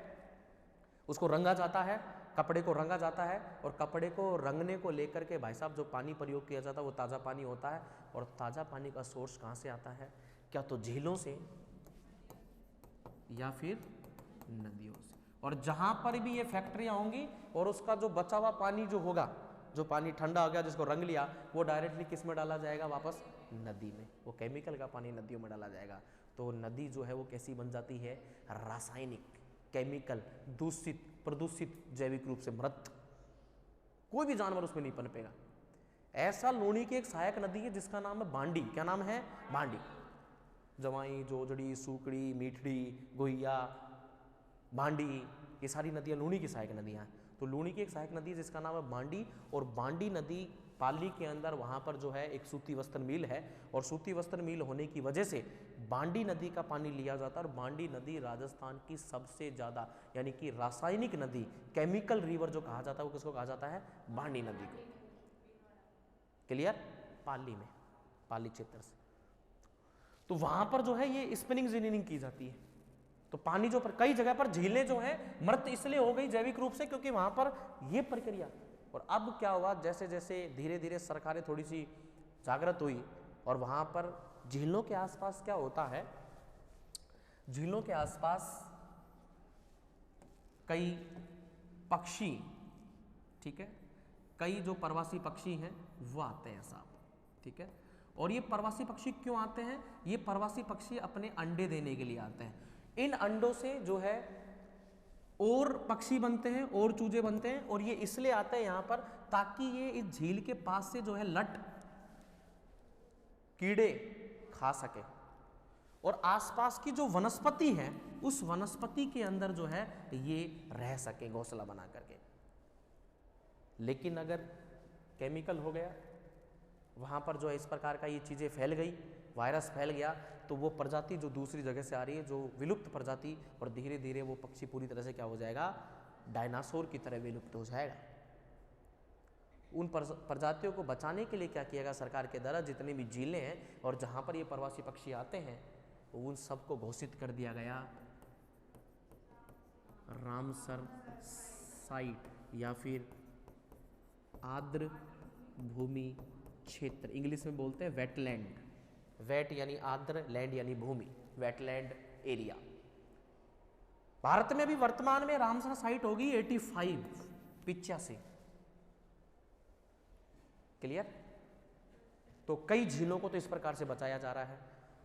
उसको रंगा जाता है, कपड़े को रंगा जाता है और कपड़े को रंगने को लेकर के भाई साहब जो पानी प्रयोग किया जाता है वो ताज़ा पानी होता है। और ताज़ा पानी का सोर्स कहाँ से आता है? क्या तो झीलों से या फिर नदियों से। और जहाँ पर भी ये फैक्ट्रियाँ होंगी और उसका जो बचा हुआ पानी जो होगा, जो पानी ठंडा हो गया जिसको रंग लिया, वो डायरेक्टली किस में डाला जाएगा? वापस नदी में। वो केमिकल का पानी नदियों में डाला जाएगा। तो नदी जो है वो कैसी बन जाती है? रासायनिक, केमिकल, दूषित, प्रदूषित, जैविक रूप से मृत, कोई भी जानवर उसमें नहीं पनपेगा। ऐसा लूणी की एक सहायक नदी है जिसका नाम है बांडी। क्या नाम है? बांडी। जवाई, जोजड़ी, सूकड़ी, मीठड़ी, गोहिया, बांडी, ये सारी नदियाँ लूणी की सहायक नदियाँ हैं। तो लूणी की एक सहायक नदी जिसका नाम है बांडी, और बांडी नदी पाली के अंदर वहाँ पर जो है एक सूती वस्त्र मिल है, और सूती वस्त्र मिल होने की वजह से बांडी नदी का पानी लिया जाता है। और बांडी नदी राजस्थान की सबसे ज़्यादा यानी कि रासायनिक नदी, केमिकल रिवर जो कहा जाता है वो किसको कहा जाता है? बांडी नदी को। क्लियर? पाली में, पाली क्षेत्र से। तो वहाँ पर जो है ये स्पिनिंग इंजीनियरिंग की जाती है। तो पानी जो पर कई जगह पर झीलें जो है मृत इसलिए हो गई जैविक रूप से क्योंकि वहाँ पर ये प्रक्रिया। और अब क्या हुआ, जैसे जैसे धीरे धीरे सरकारें थोड़ी सी जागृत हुई और वहाँ पर झीलों के आसपास क्या होता है, झीलों के आसपास कई पक्षी, ठीक है, कई जो प्रवासी पक्षी हैं वो आते हैं साहब, ठीक है। और ये प्रवासी पक्षी क्यों आते हैं? ये प्रवासी पक्षी अपने अंडे देने के लिए आते हैं। इन अंडों से जो है और पक्षी बनते हैं और चूजे बनते हैं, और ये इसलिए आते हैं यहाँ पर ताकि ये इस झील के पास से जो है लट कीड़े खा सके और आसपास की जो वनस्पति है उस वनस्पति के अंदर जो है ये रह सके घोंसला बना करके। लेकिन अगर केमिकल हो गया वहाँ पर जो है इस प्रकार का ये चीज़ें फैल गई, वायरस फैल गया, तो वो प्रजाति जो दूसरी जगह से आ रही है जो विलुप्त प्रजाति, और धीरे धीरे वो पक्षी पूरी तरह से क्या हो जाएगा? डायनासोर की तरह विलुप्त हो जाएगा। उन प्रजातियों को बचाने के लिए क्या किया गया सरकार के द्वारा? जितनी भी झीलें हैं और जहाँ पर ये प्रवासी पक्षी आते हैं उन सबको घोषित कर दिया गया रामसर साइट या फिर आर्द्र भूमि क्षेत्र, इंग्लिश में बोलते हैं वेटलैंड। वेट यानी आर्द्र, लैंड यानी भूमि, वेटलैंड एरिया। भारत में भी वर्तमान में रामसर साइट होगी 85। क्लियर? तो कई झीलों को तो इस प्रकार से बचाया जा रहा है,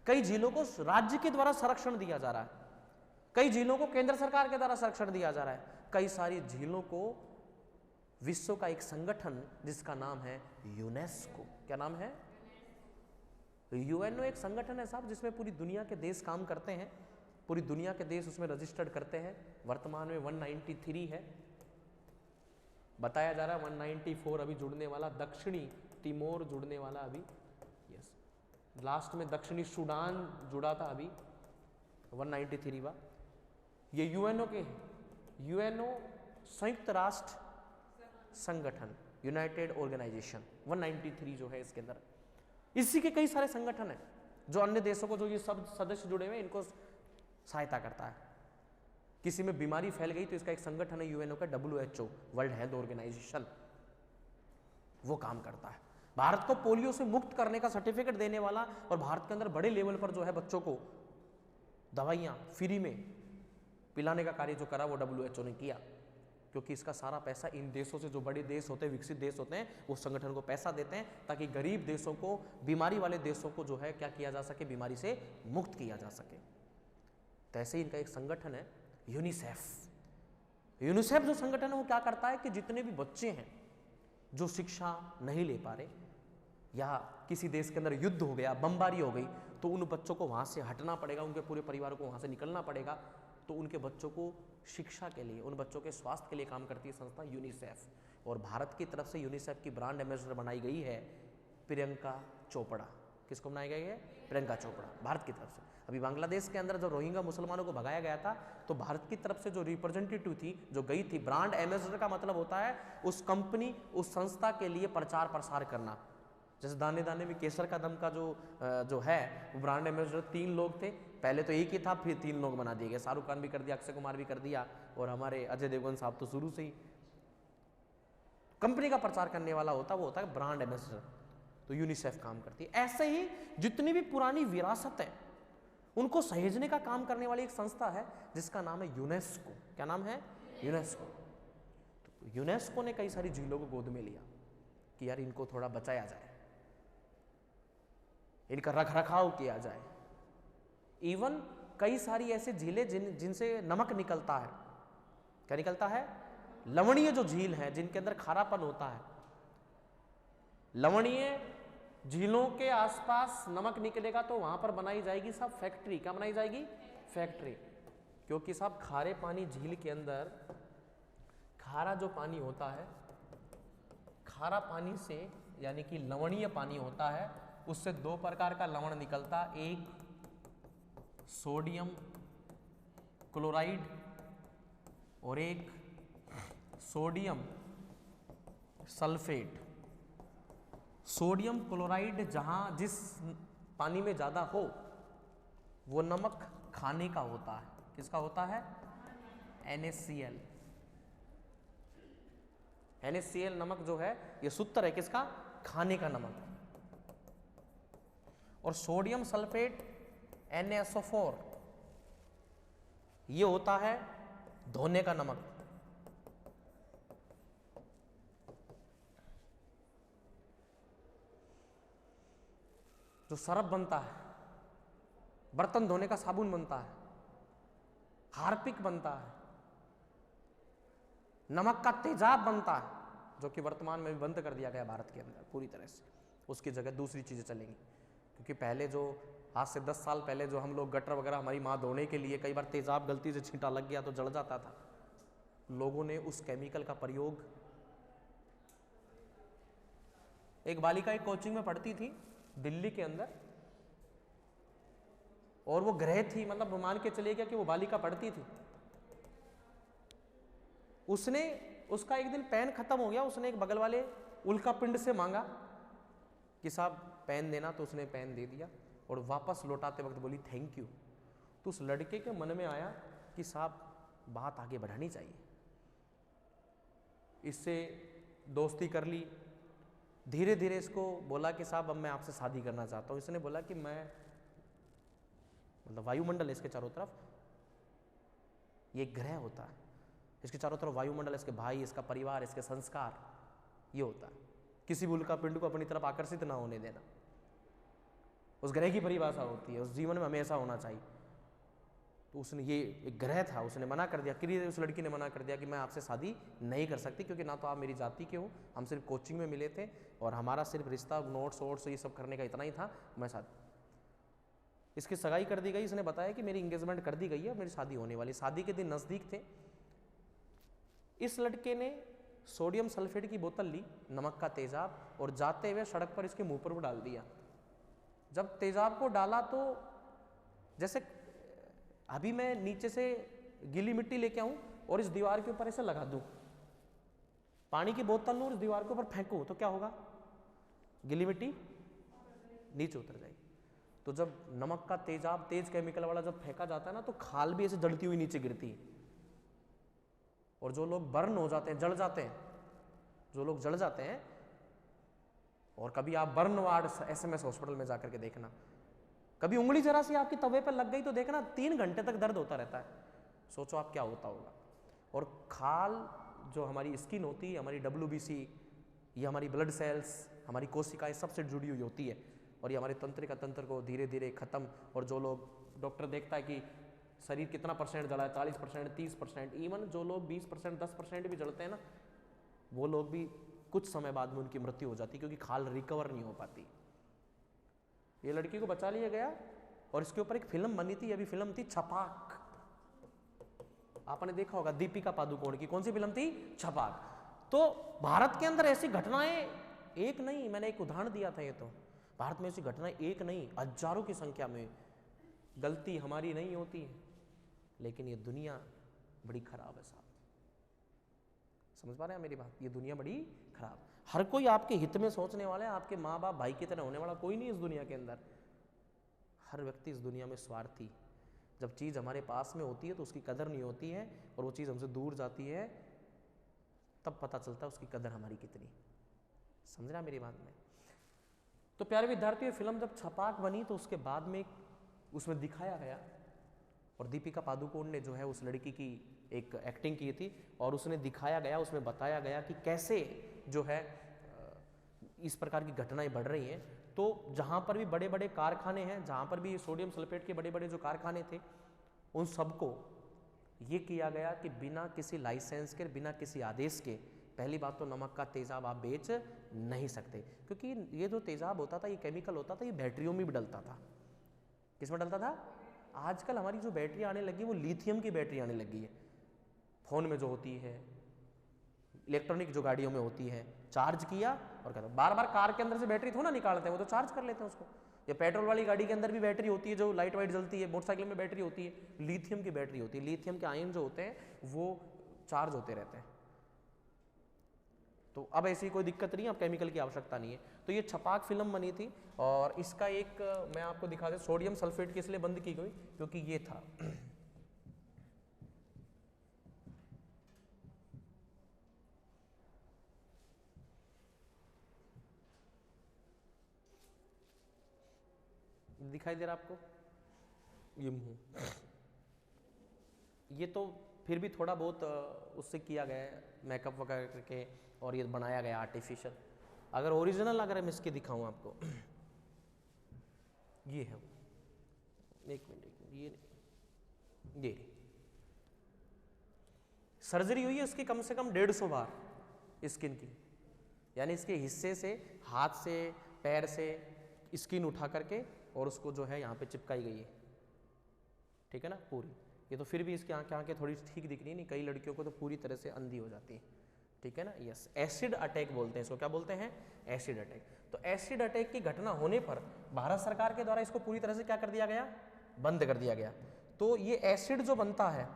कई झीलों को राज्य के द्वारा संरक्षण दिया जा रहा है, कई झीलों को केंद्र सरकार के द्वारा संरक्षण दिया जा रहा है, कई सारी झीलों को विश्व का एक संगठन जिसका नाम है यूनेस्को। क्या नाम है? यूएनओ एक संगठन है साहब जिसमें पूरी दुनिया के देश काम करते हैं, पूरी दुनिया के देश उसमें रजिस्टर्ड करते हैं। वर्तमान में 193 है, बताया जा रहा है 194 अभी जुड़ने वाला, दक्षिणी तिमोर जुड़ने वाला अभी, यस, लास्ट में दक्षिणी सूडान जुड़ा था अभी, 193 बा। ये यूएनओ के हैं, यूएनओ संयुक्त राष्ट्र संगठन, यूनाइटेड ऑर्गेनाइजेशन 193 जो है इसके अंदर। इसी के कई सारे संगठन हैं जो अन्य देशों को, जो ये सब सदस्य जुड़े हुए हैं, इनको सहायता करता है। किसी में बीमारी फैल गई तो इसका एक संगठन है यूएनओ का, WHO, वर्ल्ड हेल्थ ऑर्गेनाइजेशन, वो काम करता है। भारत को पोलियो से मुक्त करने का सर्टिफिकेट देने वाला और भारत के अंदर बड़े लेवल पर जो है बच्चों को दवाइयाँ फ्री में पिलाने का कार्य जो करा वो WHO ने किया, क्योंकि इसका सारा पैसा इन देशों से, जो बड़े देश होते हैं, विकसित देश होते हैं, वो संगठन को पैसा देते हैं ताकि गरीब देशों को, बीमारी वाले देशों को जो है क्या किया जा सके? बीमारी से मुक्त किया जा सके। तो ऐसे ही इनका एक संगठन है यूनिसेफ। यूनिसेफ जो संगठन है वो क्या करता है कि जितने भी बच्चे हैं जो शिक्षा नहीं ले पा रहे या किसी देश के अंदर युद्ध हो गया, बमबारी हो गई, तो उन बच्चों को वहाँ से हटना पड़ेगा, उनके पूरे परिवार को वहाँ से निकलना पड़ेगा, तो उनके बच्चों को शिक्षा के लिए, उन बच्चों के स्वास्थ्य के लिए काम करती है संस्था यूनिसेफ। और भारत की तरफ से यूनिसेफ की ब्रांड एम्बेसडर बनाई गई है प्रियंका चोपड़ा। किसको बनाई गई है? प्रियंका चोपड़ा, भारत की तरफ से। अभी बांग्लादेश के अंदर जब रोहिंग्या मुसलमानों को भगाया गया था तो भारत की तरफ से जो रिप्रेजेंटेटिव थी, जो गई थी, ब्रांड एम्बेसडर का मतलब होता है उस कंपनी, उस संस्था के लिए प्रचार प्रसार करना। जैसे दाने दाने में केसर का दम का जो है वो ब्रांड एम्बेसडर 3 लोग थे, पहले तो एक ही था, फिर 3 लोग बना दिए गए। शाहरुख खान भी कर दिया, अक्षय कुमार भी कर दिया, और हमारे अजय देवगन साहब तो शुरू से ही कंपनी का प्रचार करने वाला होता, वो होता है ब्रांड एम्बेसडर। तो यूनिसेफ काम करती है। ऐसे ही जितनी भी पुरानी विरासत है उनको सहेजने का काम करने वाली एक संस्था है जिसका नाम है यूनेस्को। क्या नाम है? यूनेस्को। तो यूनेस्को ने कई सारी झीलों को गोद में लिया कि यार इनको थोड़ा बचाया जाए, इनका रखरखाव किया जाए। इवन कई सारी ऐसी झीलें जिनसे नमक निकलता है। क्या निकलता है? लवणीय जो झील है जिनके अंदर खारापन होता है, लवणीय झीलों के आसपास नमक निकलेगा तो वहां पर बनाई जाएगी साहब फैक्ट्री। क्या बनाई जाएगी? फैक्ट्री। क्योंकि साहब खारे पानी झील के अंदर खारा जो पानी होता है, खारा पानी से यानी कि लवणीय पानी होता है, उससे 2 प्रकार का लवण निकलता, एक सोडियम क्लोराइड और एक सोडियम सल्फेट। सोडियम क्लोराइड जहां जिस पानी में ज्यादा हो वो नमक खाने का होता है। किसका होता है? NaCl। NaCl नमक जो है ये सूत्र है किसका? खाने का नमक। और सोडियम सल्फेट NaSO4 ये होता है धोने का नमक। जो सरफ बनता है, बर्तन धोने का साबुन बनता है, हार्पिक बनता है, नमक का तेजाब बनता है, जो कि वर्तमान में भी बंद कर दिया गया भारत के अंदर पूरी तरह से। उसकी जगह दूसरी चीजें चलेंगी। क्योंकि पहले जो आज से 10 साल पहले जो हम लोग गटर वगैरह हमारी माँ धोने के लिए कई बार तेजाब गलती से छींटा लग गया तो जल जाता था। लोगों ने उस केमिकल का प्रयोग, एक बालिका एक कोचिंग में पढ़ती थी दिल्ली के अंदर, और वो ग्रह थी, मतलब मान के चले गया कि वो बालिका पढ़ती थी। उसका एक दिन पेन खत्म हो गया, उसने एक बगल वाले उल्का पिंड से मांगा कि साहब पेन देना, तो उसने पेन दे दिया और वापस लौटाते वक्त बोली थैंक यू। तो उस लड़के के मन में आया कि साहब बात आगे बढ़ानी चाहिए, इससे दोस्ती कर ली। धीरे धीरे इसको बोला कि साहब अब मैं आपसे शादी करना चाहता हूँ। इसने बोला कि मैं, मतलब वायुमंडल है इसके चारों तरफ, ये ग्रह होता है, इसके चारों तरफ वायुमंडल, इसके भाई, इसका परिवार, इसके संस्कार, ये होता है। किसी भी उल्का पिंड को अपनी तरफ आकर्षित ना होने देना, उस ग्रह की परिभाषा होती है, उस जीवन में हमेशा होना चाहिए। तो उसने, ये एक ग्रह था, उसने मना कर दिया, क्लियर उस लड़की ने मना कर दिया कि मैं आपसे शादी नहीं कर सकती, क्योंकि ना तो आप मेरी जाति के हो, हम सिर्फ कोचिंग में मिले थे और हमारा सिर्फ रिश्ता नोट्स वोट्स ये सब करने का इतना ही था, मैं शादी। इसकी सगाई कर दी गई। इसने बताया कि मेरी इंगेजमेंट कर दी गई है, मेरी शादी होने वाली। शादी के दिन नज़दीक थे। इस लड़के ने सोडियम सल्फेट की बोतल ली, नमक का तेजाब, और जाते हुए सड़क पर इसके मुंह पर वो डाल दिया। जब तेजाब को डाला तो जैसे अभी मैं नीचे से गीली मिट्टी लेके आऊं और इस दीवार के ऊपर ऐसे लगा दूं, पानी की बोतल लूं और इस दीवार के ऊपर फेंकूं, तो क्या होगा? गीली मिट्टी नीचे उतर जाएगी। तो जब नमक का तेजाब, तेज केमिकल वाला जब फेंका जाता है ना, तो खाल भी ऐसे जलती हुई नीचे गिरती है। और जो लोग बर्न हो जाते हैं, जल जाते हैं, जो लोग जल जाते हैं, और कभी आप बर्न वार्ड SMS हॉस्पिटल में जाकर के देखना, कभी उंगली जरा सी आपकी तवे पर लग गई तो देखना 3 घंटे तक दर्द होता रहता है। सोचो आप क्या होता होगा। और खाल जो हमारी स्किन होती है, हमारी WBC, ये हमारी ब्लड सेल्स, हमारी कोशिकाएं सबसे जुड़ी हुई होती है, और ये हमारे तंत्रिका तंत्र को धीरे धीरे खत्म। और जो लोग, डॉक्टर देखता है कि शरीर कितना % जला है, 40%, 30%, इवन जो लोग 20%, 10% भी जलते हैं ना, वो लोग भी कुछ समय बाद में उनकी मृत्यु हो जाती है, क्योंकि खाल रिकवर नहीं हो पाती। ये लड़की को बचा लिया गया और इसके ऊपर एक फिल्म बनी थी। अभी फिल्म थी छपाक, आपने देखा होगा, दीपिका पादुकोण की। कौन सी फिल्म थी? छपाक। तो भारत के अंदर ऐसी घटनाएं एक नहीं, मैंने एक उदाहरण दिया था, ये तो भारत में ऐसी घटनाएं एक नहीं हजारों की संख्या में। गलती हमारी नहीं होती है, लेकिन ये दुनिया बड़ी खराब है साहब। समझ पा रहे हैं मेरी बात? ये दुनिया बड़ी खराब, हर कोई आपके हित में सोचने वाला है, आपके माँ बाप भाई की तरह होने वाला कोई नहीं इस दुनिया के अंदर। हर व्यक्ति इस दुनिया में स्वार्थी। जब चीज़ हमारे पास में होती है तो उसकी कदर नहीं होती है, और वो चीज़ हमसे दूर जाती है तब पता चलता है उसकी कदर हमारी कितनी। समझ रहा मेरी बात में? तो प्यारे विद्यार्थियों, फिल्म जब छपाक बनी तो उसके बाद में उसमें दिखाया गया, और दीपिका पादुकोण ने जो है उस लड़की की एक एक्टिंग की थी, और उसने दिखाया गया, उसमें बताया गया कि कैसे जो है इस प्रकार की घटनाएं बढ़ रही हैं। तो जहाँ पर भी बड़े बड़े कारखाने हैं, जहाँ पर भी सोडियम सल्फेट के बड़े बड़े जो कारखाने थे, उन सबको ये किया गया कि बिना किसी लाइसेंस के, बिना किसी आदेश के, पहली बात तो नमक का तेज़ाब आप बेच नहीं सकते, क्योंकि ये जो तेज़ाब होता था, ये केमिकल होता था, ये बैटरियों में भी डलता था। किसमें डलता था? आजकल हमारी जो बैटरी आने लगी है वो लिथियम की बैटरी आने लगी है। फ़ोन में जो होती है, इलेक्ट्रॉनिक जो गाड़ियों में होती है, चार्ज किया और कहता, बार बार कार के अंदर से बैटरी थोड़ा निकालते हैं, वो तो चार्ज कर लेते हैं उसको। या पेट्रोल वाली गाड़ी के अंदर भी बैटरी होती है जो लाइट वाइट जलती है, मोटरसाइकिल में बैटरी होती है, लिथियम की बैटरी होती है। लिथियम के आयन जो होते हैं वो चार्ज होते रहते हैं। तो अब ऐसी कोई दिक्कत नहीं है, अब केमिकल की आवश्यकता नहीं है। तो ये छपाक फिल्म बनी थी, और इसका एक मैं आपको दिखा दूं, सोडियम सल्फेट किस लिए बंद की गई, क्योंकि ये था दिखाई दे रहा आपको, ये मुंह, ये तो फिर भी थोड़ा बहुत उससे किया गया है मेकअप वगैरह करके, और ये बनाया गया आर्टिफिशियल। अगर ओरिजिनल अगर मैं इसके दिखाऊं आपको, ये है, एक मिनट, ये सर्जरी हुई है इसकी कम से कम 150 बार स्किन की, यानी इसके हिस्से से, हाथ से, पैर से स्किन उठा करके और उसको जो है यहाँ पे चिपकाई गई है, ठीक है ना, पूरी। ये तो फिर भी इसकी आंखें थोड़ी ठीक दिख रही है, नहीं कई लड़कियों को तो पूरी तरह से अंधी हो जाती है, ठीक है ना। यस, एसिड अटैक बोलते हैं इसको, क्या बोलते हैं? Acid attack. तो एसिड अटैक की घटना होने पर भारत सरकार के द्वारा इसको पूरी तरह से क्या कर दिया गया? बंद कर दिया गया। तो ये एसिड जो बनता है,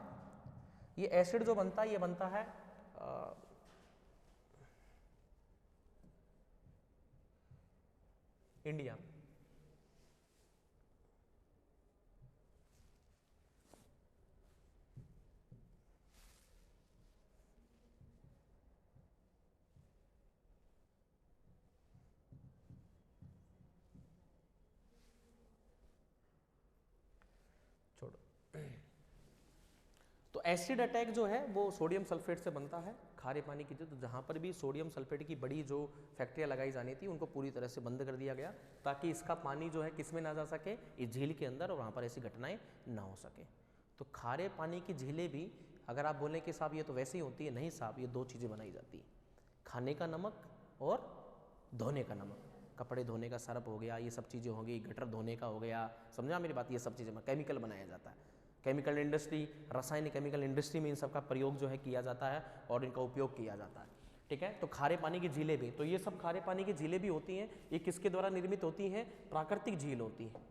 ये एसिड जो बनता है, ये बनता है इंडिया। छोड़ो। तो एसिड अटैक जो है वो सोडियम सल्फेट से बनता है, खारे पानी की। तो जहाँ पर भी सोडियम सल्फेट की बड़ी जो फैक्ट्रियाँ लगाई जानी थी उनको पूरी तरह से बंद कर दिया गया, ताकि इसका पानी जो है किस में ना जा सके, इस झील के अंदर, और वहाँ पर ऐसी घटनाएं ना हो सके। तो खारे पानी की झीलें भी, अगर आप बोलें कि साहब ये तो वैसे ही होती है, नहीं साहब, ये दो चीज़ें बनाई जाती है, खाने का नमक और धोने का नमक। कपड़े धोने का सरफ हो गया, ये सब चीज़ें हो गई, गटर धोने का हो गया, समझा मेरी बात? ये सब चीज़ें केमिकल बनाया जाता है, केमिकल इंडस्ट्री, रासायनिक केमिकल इंडस्ट्री में इन सब का प्रयोग जो है किया जाता है और इनका उपयोग किया जाता है, ठीक है। तो खारे पानी की झीलें भी, तो ये सब खारे पानी की झीलें भी होती हैं, ये किसके द्वारा निर्मित होती हैं? प्राकृतिक झील होती है।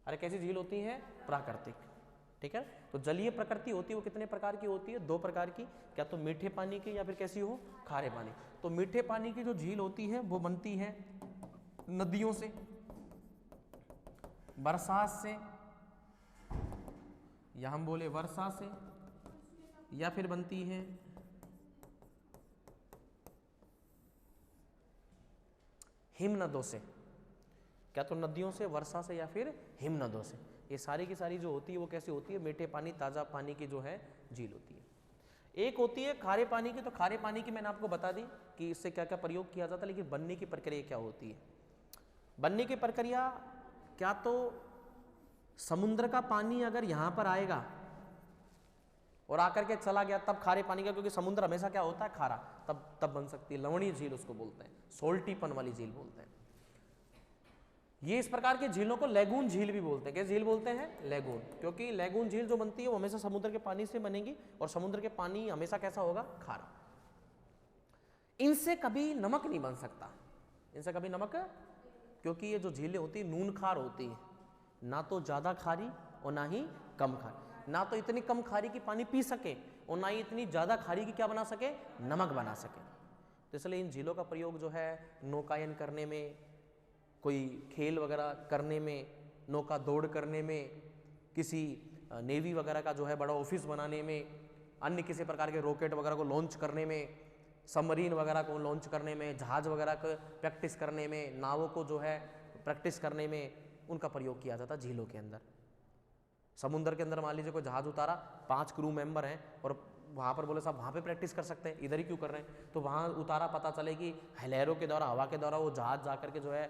अरे कैसी झील होती है? प्राकृतिक, ठीक है। तो जलीय प्रकृति होती है, वो कितने प्रकार की होती है? 2 प्रकार की, क्या तो मीठे पानी की या फिर कैसी हो? खारे पानी। तो मीठे पानी की जो झील होती है वो बनती है नदियों से, बरसात से, या हम बोले वर्षा से, या फिर बनती है हिमनदों से। क्या तो नदियों से, वर्षा से, या फिर हिमनदों से। ये सारी की सारी जो होती है वो कैसी होती है? मीठे पानी, ताज़ा पानी की जो है झील होती है। एक होती है खारे पानी की। तो खारे पानी की मैंने आपको बता दी कि इससे क्या क्या प्रयोग किया जाता है, लेकिन बनने की प्रक्रिया क्या होती है? बनने की प्रक्रिया, क्या तो समुद्र का पानी अगर यहाँ पर आएगा और आकर के चला गया तब खारे पानी का, क्योंकि समुद्र हमेशा क्या होता है? खारा, तब बन सकती है लवणीय झील, उसको बोलते हैं, सोल्टीपन वाली झील बोलते हैं। ये इस प्रकार के झीलों को लैगून झील भी बोलते हैं। क्या झील बोलते हैं? लैगून। क्योंकि लैगून झील जो बनती है वो हमेशा समुद्र के पानी से बनेगी, और समुद्र के पानी हमेशा कैसा होगा? खारा। इनसे कभी नमक नहीं बन सकता, इनसे कभी नमक, क्योंकि ये जो झीलें होती है नून खार होती है, ना तो ज्यादा खारी और ना ही कम खारी, ना तो इतनी कम खारी की पानी पी सके और ना ही इतनी ज़्यादा खारी की क्या बना सके, नमक बना सके। तो इसलिए इन झीलों का प्रयोग जो है नौकायन करने में, कोई खेल वगैरह करने में, नौका दौड़ करने में, किसी नेवी वगैरह का जो है बड़ा ऑफिस बनाने में, अन्य किसी प्रकार के रॉकेट वगैरह को लॉन्च करने में, सबमरीन वगैरह को लॉन्च करने में, जहाज वगैरह को प्रैक्टिस करने में, नावों को जो है प्रैक्टिस करने में उनका प्रयोग किया जाता झीलों के अंदर। समुद्र के अंदर मान लीजिए कोई जहाज उतारा, 5 क्रू मेंबर हैं और वहाँ पर बोले साहब वहाँ पे प्रैक्टिस कर सकते हैं, इधर ही क्यों कर रहे हैं, तो वहाँ उतारा, पता चले कि लहरों के द्वारा, हवा के द्वारा वो जहाज जा करके जो है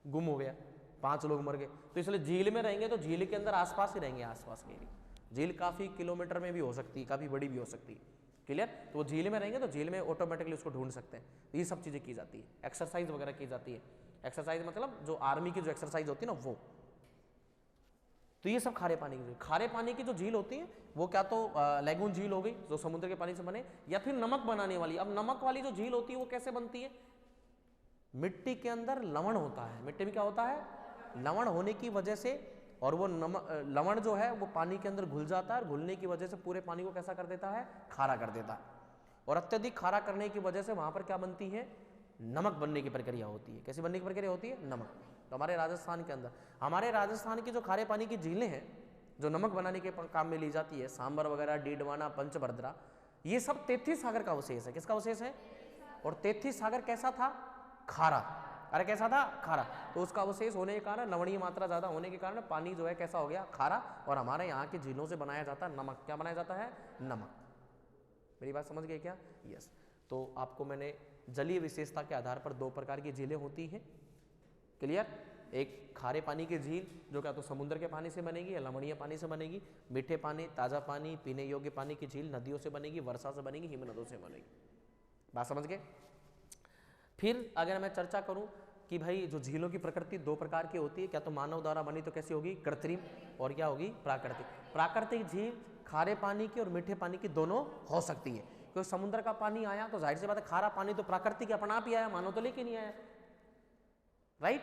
गुम हो गया, 5 लोग मर गए। तो इसलिए झील में रहेंगे तो झील के अंदर आसपास ही रहेंगे, आसपास के एरिया। झील काफ़ी किलोमीटर में भी हो सकती है, काफ़ी बड़ी भी हो सकती है, क्लियर। तो वो झील में रहेंगे तो झील में ऑटोमेटिकली उसको ढूंढ सकते हैं। तो ये सब चीज़ें की जाती है, एक्सरसाइज वगैरह की जाती है। एक्सरसाइज मतलब जो आर्मी की जो एक्सरसाइज होती है ना वो। तो ये सब खारे पानी की, खारे पानी की जो झील होती है वो क्या तो लैगून झील हो गई जो समुद्र के पानी से बने, या फिर नमक बनाने वाली। अब नमक वाली जो झील होती है वो कैसे बनती है, मिट्टी के अंदर लवण होता है, मिट्टी में क्या होता है, लवण होने की वजह से, और वो लवण जो है वो पानी के अंदर घुल जाता है और घुलने की वजह से पूरे पानी को कैसा कर देता है, खारा कर देता है। और अत्यधिक खारा करने की वजह से वहां पर क्या बनती है, नमक बनने की प्रक्रिया होती है। कैसी बनने की प्रक्रिया होती है, नमक। तो हमारे राजस्थान के अंदर, हमारे राजस्थान की जो खारे पानी की झीलें हैं जो नमक बनाने के काम में ली जाती है, सांबर वगैरह, डीडवाना, पंचभद्रा, ये सब 33 सागर का अवशेष है। किसका अवशेष है, और 33 सागर कैसा था, खारा। अरे कैसा था, खारा। तो उसका अवशेष होने के कारण, लवणीय मात्रा ज्यादा होने के कारण पानी जो है कैसा हो गया, खारा। और हमारे यहाँ की झीलों से बनाया जाता है नमक। क्या बनाया जाता है, नमक। मेरी बात समझ गए क्या, यस। तो आपको मैंने जलीय विशेषता के आधार पर 2 प्रकार की झीलें होती हैं, क्लियर। एक खारे पानी की झील जो क्या तो समुद्र के पानी से बनेगी या लवणीय पानी से बनेगी, मीठे पानी, ताज़ा पानी, पीने योग्य पानी की झील नदियों से बनेगी, वर्षा से बनेगी, हिमनदों से बनेगी। बात समझ गए। फिर अगर मैं चर्चा करूं कि भाई जो झीलों की प्रकृति 2 प्रकार की होती है, क्या तो मानव द्वारा बनी तो कैसी होगी, कृत्रिम, और क्या होगी, प्राकृतिक। प्राकृतिक झील खारे पानी की और मीठे पानी की दोनों हो सकती है, क्योंकि समुद्र का पानी आया तो जाहिर सी बात है खारा पानी तो प्राकृतिक अपना आप ही आया, मानव तो लेके नहीं आया, राइट।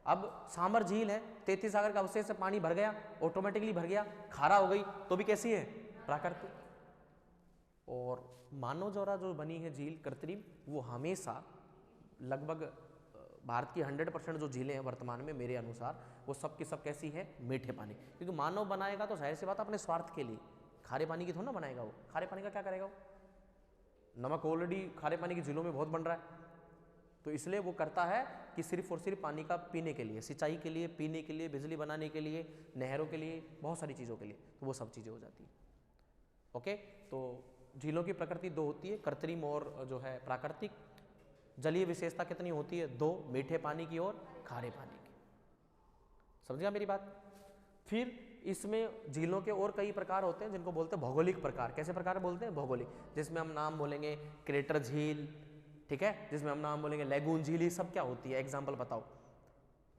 अब सांबर झील है, 33 सागर का अवशेष से पानी भर गया, ऑटोमेटिकली भर गया, खारा हो गई, तो भी कैसी है, प्राकृतिक। और मानव द्वारा जो बनी है झील कृत्रिम, वो हमेशा लगभग भारत की 100% जो झीलें हैं वर्तमान में मेरे अनुसार, वो सब की सब कैसी है, मीठे पानी। क्योंकि मानव बनाएगा तो जाहिर सी बात अपने स्वार्थ के लिए, खारे पानी की थोड़ा ना बनाएगा वो। खारे पानी का क्या करेगा वो, नमक ऑलरेडी खारे पानी की झीलों में बहुत बन रहा है, तो इसलिए वो करता है कि सिर्फ और सिर्फ पानी का पीने के लिए, सिंचाई के लिए, पीने के लिए, बिजली बनाने के लिए, नहरों के लिए, बहुत सारी चीज़ों के लिए, तो वो सब चीज़ें हो जाती है। ओके, तो झीलों की प्रकृति 2 होती है, कृत्रिम और जो है प्राकृतिक। जलीय विशेषता कितनी होती है, 2, मीठे पानी की और खारे पानी की। समझिए मेरी बात। फिर इसमें झीलों के और कई प्रकार होते हैं जिनको बोलते हैं भौगोलिक प्रकार। कैसे प्रकार बोलते हैं, भौगोलिक, जिसमें हम नाम बोलेंगे क्रेटर झील, ठीक है, जिसमें हम नाम बोलेंगे लैगून झील। ये सब क्या होती है, एग्जाम्पल बताओ,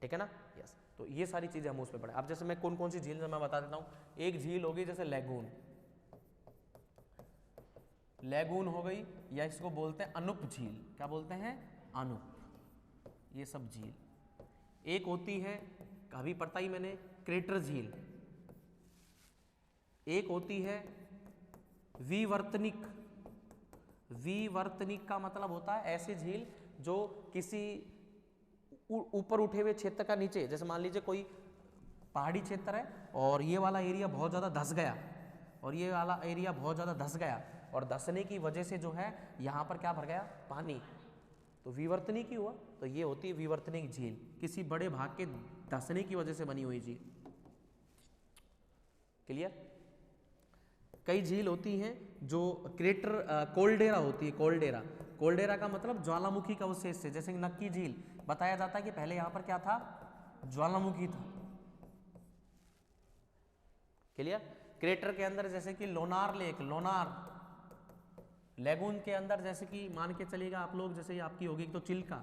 ठीक है ना, यस। तो ये सारी चीजें हम उसमें पढ़े। अब जैसे मैं कौन कौन सी झील मैं बता देता हूँ। एक झील होगी जैसे लैगून, लैगून हो गई, या इसको बोलते हैं अनुप झील। क्या बोलते हैं, अनुप, ये सब झील। एक होती है, कभी पढ़ता ही मैंने, क्रेटर झील। एक होती है विवर्तनिक। विवर्तनिक का मतलब होता है ऐसी झील जो किसी ऊपर उठे हुए क्षेत्र का नीचे, जैसे मान लीजिए कोई पहाड़ी क्षेत्र है और ये वाला एरिया बहुत ज़्यादा धंस गया, और ये वाला एरिया बहुत ज़्यादा धंस गया, और धंसने की वजह से जो है यहाँ पर क्या भर गया, पानी, तो विवर्तनिक ही हुआ। तो ये होती है विवर्तनिक झील, किसी बड़े भाग के धंसने की वजह से बनी हुई झील, क्लियर। कई झील होती हैं जो क्रेटर, कोल्डेरा होती है, कोल्डेरा। कोल्डेरा का मतलब ज्वालामुखी का अवशेष से, जैसे नक्की झील, बताया जाता है कि पहले यहां पर क्या था, ज्वालामुखी था, क्लियर। क्रेटर के अंदर जैसे कि लोनार लेक, लोनार। लैगून के अंदर जैसे कि मान के चलिएगा आप लोग, जैसे आपकी होगी तो चिल्का,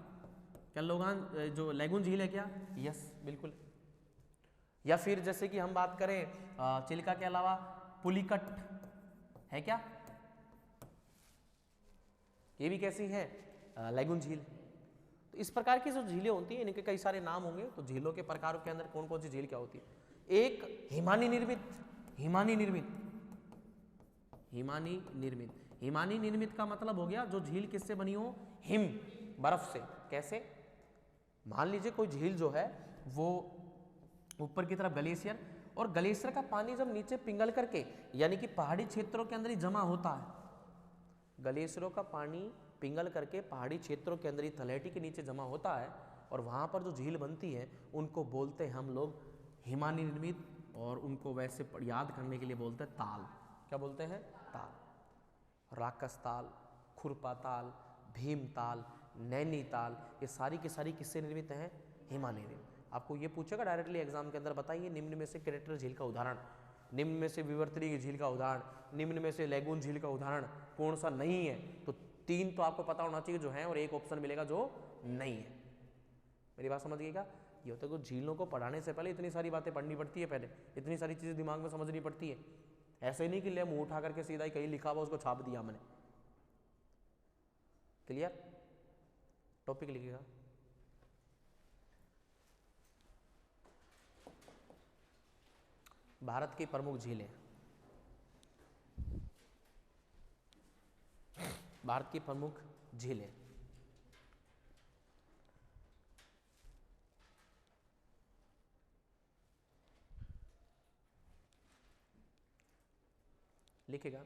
क्या लोगान जो लैगून झील है क्या, यस बिल्कुल। या फिर जैसे कि हम बात करें चिल्का के अलावा पुलिकट है क्या, ये भी कैसी है, लैगून झील। तो इस प्रकार की जो झीलें होती हैं इनके कई सारे नाम होंगे। तो झीलों के प्रकारों के अंदर कौन कौन सी झील क्या होती है, एक हिमानी निर्मित, हिमानी निर्मित, हिमानी निर्मित, हिमानी निर्मित का मतलब हो गया जो झील किससे बनी हो, हिम, बर्फ से। कैसे? मान लीजिए कोई झील जो है वो ऊपर की तरफ ग्लेशियर, और ग्लेशियर का पानी जब नीचे पिघल करके यानी कि पहाड़ी क्षेत्रों के अंदर ही जमा होता है, ग्लेशियरों का पानी पिघल करके पहाड़ी क्षेत्रों के अंदर ही तलहटी के नीचे जमा होता है, और वहाँ पर जो झील बनती है उनको बोलते हैं हम लोग हिमानी निर्मित, और उनको वैसे याद करने के लिए बोलते हैं ताल। क्या बोलते हैं? ताल। राकस ताल, खुरपा ताल, भीम ताल, नैनीताल, ये सारी की सारी किससे निर्मित हैं? हिमानी निर्मित। आपको ये पूछेगा डायरेक्टली एग्जाम के अंदर, बताइए निम्न में से क्रेटर झील का उदाहरण, निम्न में से विवर्तनी की झील का उदाहरण, निम्न में से लेगून झील का उदाहरण कौन सा नहीं है? तो 3 तो आपको पता होना चाहिए जो है, और एक ऑप्शन मिलेगा जो नहीं है। मेरी बात समझिएगा? ये होता है कि झीलों को पढ़ाने से पहले इतनी सारी बातें पढ़नी पड़ती है, पहले इतनी सारी चीजें दिमाग में समझनी पड़ती है। ऐसे नहीं कि ले मुंह उठा करके सीधा ही कहीं लिखा हुआ उसको छाप दिया मैंने। क्लियर? टॉपिक लिखिएगा। भारत की प्रमुख झीलें, भारत की प्रमुख झीलें। लिखेगा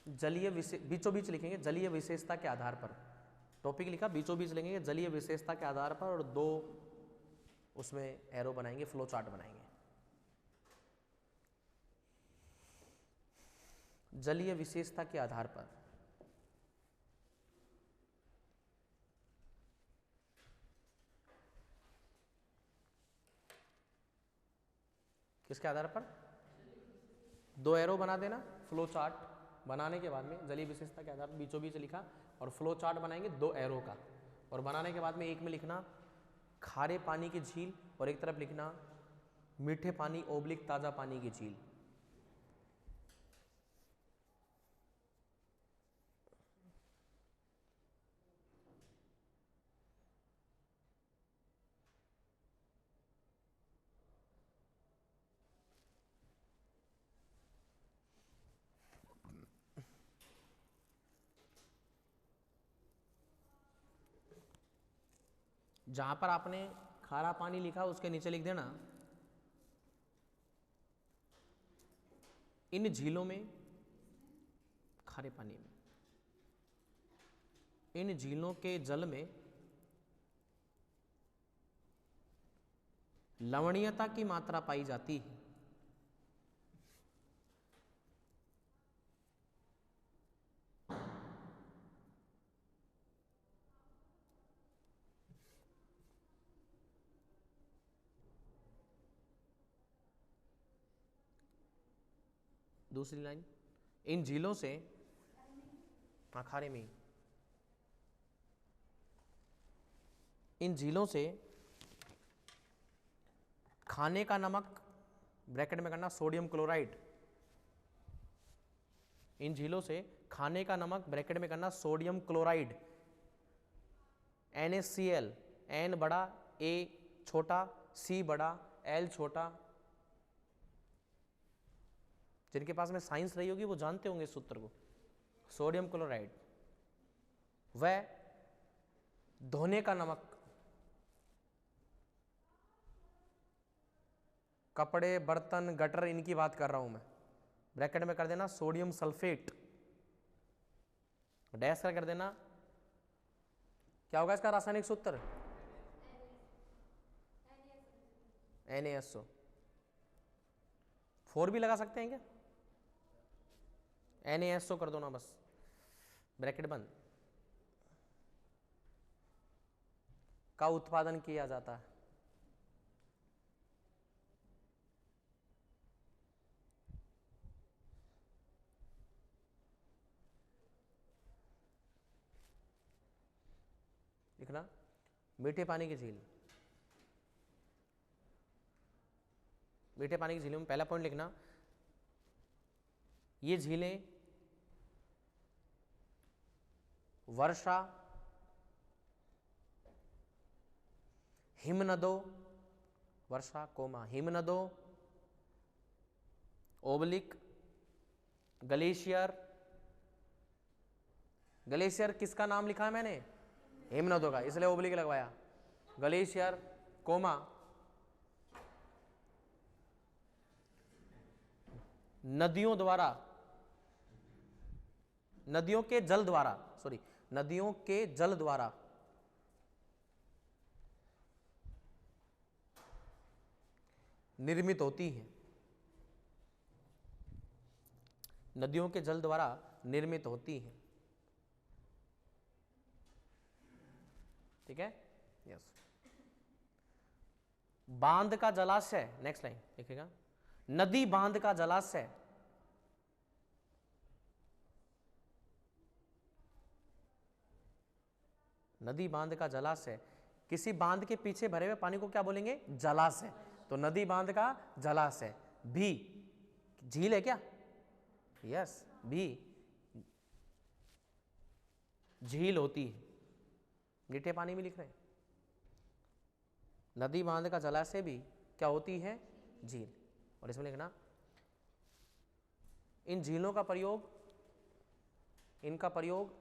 जलीय बीचों बीच लिखेंगे जलीय विशेषता के आधार पर। टॉपिक लिखा बीचों बीच लिखेंगे जलीय विशेषता के आधार पर, और 2 उसमें एरो बनाएंगे, फ्लो चार्ट बनाएंगे। जलीय विशेषता के आधार पर किसके आधार पर? 2 एरो बना देना, फ्लो चार्ट बनाने के बाद में जलीय विशेषता के आधार पर बीचों बीच लिखा, और फ्लो चार्ट बनाएंगे 2 एरो का, और बनाने के बाद में एक में लिखना खारे पानी की झील, और एक तरफ लिखना मीठे पानी ओब्लिक ताजा पानी की झील। जहां पर आपने खारा पानी लिखा उसके नीचे लिख देना इन झीलों में, खारे पानी में, इन झीलों के जल में लवणीयता की मात्रा पाई जाती है। दूसरी लाइन, इन झीलों से, खारे में, इन झीलों से खाने का नमक, ब्रैकेट में करना सोडियम क्लोराइड, इन झीलों से खाने का नमक, ब्रैकेट में करना सोडियम क्लोराइड, NaCl, N बड़ा, A छोटा, C बड़ा, L छोटा। जिनके पास में साइंस रही होगी वो जानते होंगे इस सूत्र को। सोडियम क्लोराइड व धोने का नमक, कपड़े, बर्तन, गटर, इनकी बात कर रहा हूं मैं, ब्रैकेट में कर देना सोडियम सल्फेट, डैश कर देना, क्या होगा इसका रासायनिक सूत्र? NaSO। 4 भी लगा सकते हैं क्या? NaSO कर दो ना बस, ब्रैकेट बंद, का उत्पादन किया जाता है। लिखना मीठे पानी की झील, मीठे पानी की झीलों में पहला पॉइंट लिखना, ये झीलें वर्षा, हिमनदों वर्षा कोमा हिमनदों ओब्लिक ग्लेशियर। ग्लेशियर किसका नाम लिखा है मैंने? हिमनदों का, इसलिए ओब्लिक लगवाया। ग्लेशियर कोमा नदियों द्वारा, नदियों के जल द्वारा, सॉरी नदियों के जल द्वारा निर्मित होती है। नदियों के जल द्वारा निर्मित होती है। ठीक है, यस। बांध का जलाशय, नेक्स्ट लाइन लिखेगा, नदी बांध का जलाशय नदी बांध का जलाशय, किसी बांध के पीछे भरे हुए पानी को क्या बोलेंगे? जलाशय। तो नदी बांध का जलाशय भी झील है क्या? यस, भी झील होती है। मीठे पानी में लिख रहे हैं, नदी बांध का जलाशय भी क्या होती है? झील। और इसमें लिखना, इन झीलों का प्रयोग, इनका प्रयोग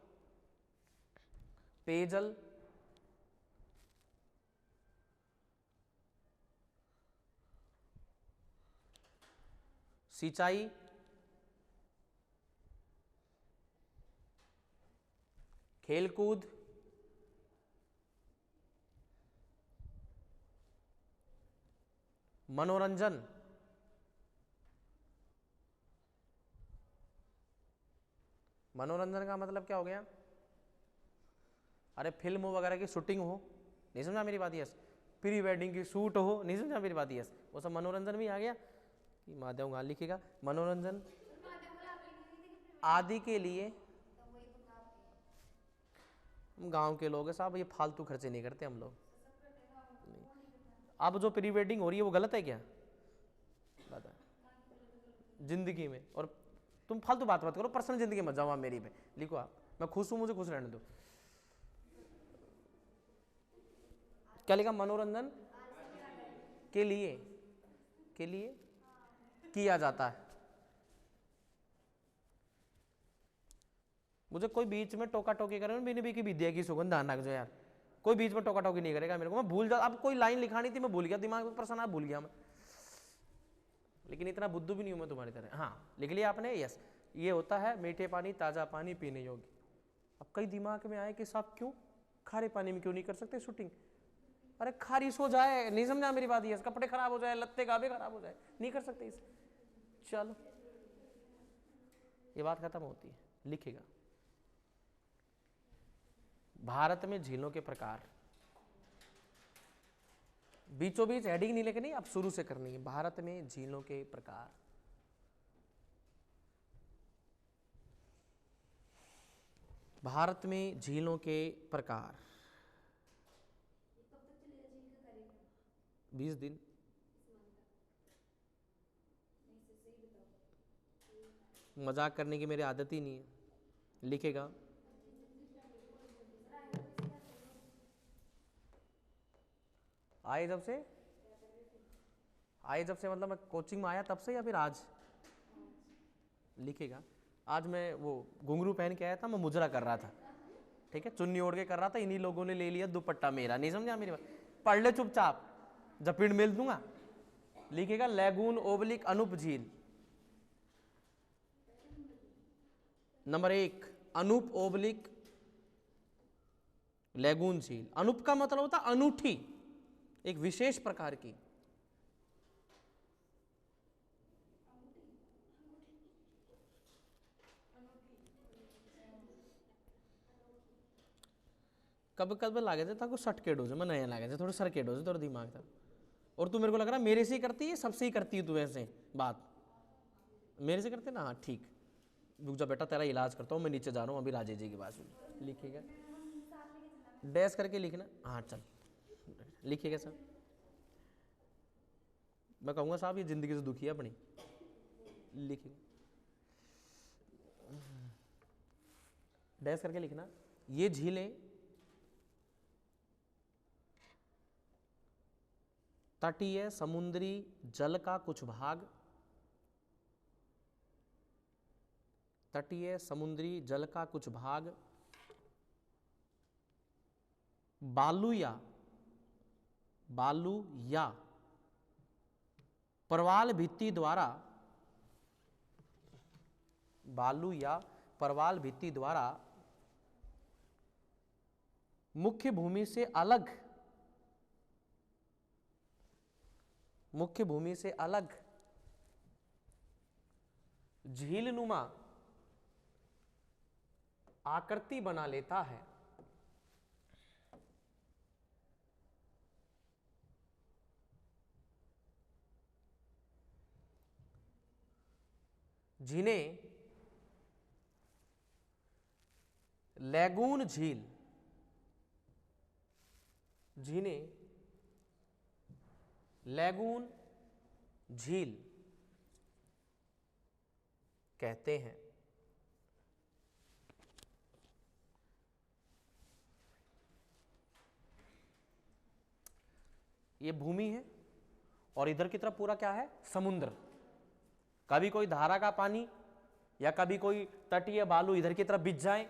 पेयजल, सिंचाई, खेलकूद, मनोरंजन, मनोरंजन का मतलब क्या हो गया? अरे फिल्म वगैरह की शूटिंग हो, नहीं समझा मेरी बात? यस। प्री वेडिंग की शूट हो, नहीं समझा मेरी बात? यस, वो सब मनोरंजन भी आ गया। कि माध्यम गाल लिखेगा, मनोरंजन आदि के लिए। हम गांव के लोग हैं साहब, ये फालतू खर्चे नहीं करते हम लोग। अब जो प्री वेडिंग हो रही है वो गलत है क्या? बता जिंदगी में, और तुम फालतू बात मत करो, पर्सनल जिंदगी मत जाओ आप मेरी पे। लिखो आप, मैं खुश हूं, मुझे खुश रहने दो। क्या लिखा? मनोरंजन के लिए, के लिए किया जाता है। मुझे कोई बीच में टोका टोकी करे, मैंने भी की विद्या की सुगंध आना जो यार, कोई बीच में टोका टोकी नहीं करेगा मेरे को। मैं भूल जा, अब कोई लाइन लिखानी थी मैं भूल गया, दिमाग में प्रश्न भूल गया मैं, लेकिन इतना बुद्धू भी नहीं हूं मैं तुम्हारी तरह। हाँ लिख लिया आपने? यस। ये होता है मीठे पानी, ताजा पानी पीने योग्य। अब कई दिमाग में आए कि साहब क्यों खारे पानी में क्यों नहीं कर सकते शूटिंग? अरे खारिश हो जाए, नहीं समझा मेरी बात? यस, कपड़े खराब हो जाए, लत्ते गाबे खराब हो जाए, नहीं कर सकते इसे। चलो ये बात खत्म होती है। लिखेगा, भारत में झीलों के प्रकार, बीचों बीच हेडिंग नहीं लिखनी, अब शुरू से करनी है। भारत में झीलों के प्रकार, भारत में झीलों के प्रकार। 20 दिन। मजाक करने की मेरी आदत ही नहीं है। लिखेगा, आए जब से, आए जब से मतलब मैं कोचिंग में आया तब से या फिर आज? लिखेगा, आज मैं वो घुंघरू पहन के आया था, मैं मुजरा कर रहा था, ठीक है, चुन्नी ओढ़ के कर रहा था, इन्हीं लोगों ने ले लिया दुपट्टा मेरा, नहीं समझा मेरी बात? पढ़ ले चुपचाप, जपीड़ मेल दूंगा। लिखेगा, लैगून ओब्लिक अनूप झील। नंबर 1 अनूप ओब्लिक लैगून झील। अनूप का मतलब होता अनूठी, एक विशेष प्रकार की। कब कब लागे थे ताको सटकेट हो जाए, मैं नया लागे थे थोड़ा सरकेट हो जाए थोड़ा दिमाग था। और तू मेरे को लग रहा है मेरे से ही करती है, सबसे ही करती है तू ऐसे बात, मेरे से करते ना? हाँ ठीक, रुक जा बेटा तेरा इलाज करता हूँ, मैं नीचे जा रहा हूँ अभी राजे जी के पास। लिखिएगा, डैश करके लिखना। हाँ चल लिखिएगा सर। मैं कहूँगा साहब ये जिंदगी से दुखी है अपनी। लिखिएगा, डैश करके लिखना, ये झीलें तटीय समुद्री जल का कुछ भाग, तटीय समुद्री जल का कुछ भाग बालू या प्रवाल भित्ति द्वारा, बालू या प्रवाल भित्ति द्वारा मुख्य भूमि से अलग, मुख्य भूमि से अलग झीलनुमा आकृति बना लेता है। जिन्हें लैगून झील, जिन्हें लैगून झील कहते हैं। ये भूमि है और इधर की तरफ पूरा क्या है, समुद्र। कभी कोई धारा का पानी या कभी कोई तटीय बालू इधर की तरफ बिछ जाए,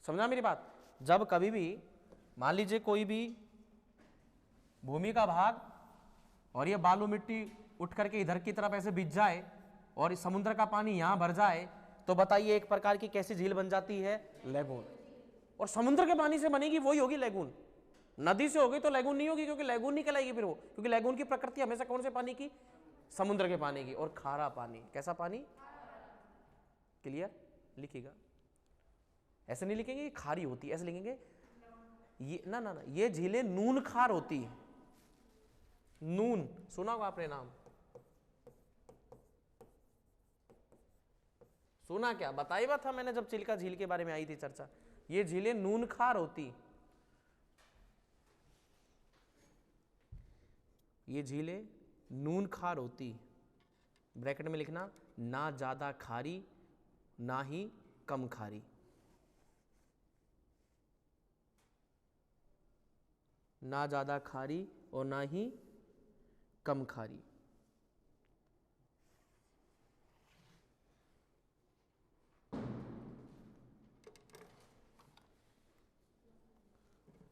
समझा मेरी बात। जब कभी भी मान लीजिए कोई भी भूमि का भाग और ये बालू मिट्टी उठ करके इधर की तरफ ऐसे बिछ जाए और इस समुद्र का पानी यहां भर जाए, तो बताइए एक प्रकार की कैसी झील बन जाती है, लैगून। और समुद्र के पानी से बनेगी वही होगी लैगून। नदी से होगी तो लैगून नहीं होगी, क्योंकि लैगून नहीं कहलाएगी फिर वो, क्योंकि लैगून की प्रकृति हमेशा कौन से पानी की, समुद्र के पानी की। और खारा पानी, कैसा पानी, क्लियर, लिखिएगा। ऐसे नहीं लिखेंगे खारी होती, ऐसे लिखेंगे ये ना ना ना, ये झीलें नून खार होती है। नून सुना होगा आपने नाम, सुना क्या, बताई बात था मैंने जब चिल्का झील के बारे में आई थी चर्चा। ये झीलें नून खार होती, ये झीलें नून खार होती। ब्रैकेट में लिखना, ना ज्यादा खारी ना ही कम खारी। ना ज्यादा खारी और ना ही कम खारी।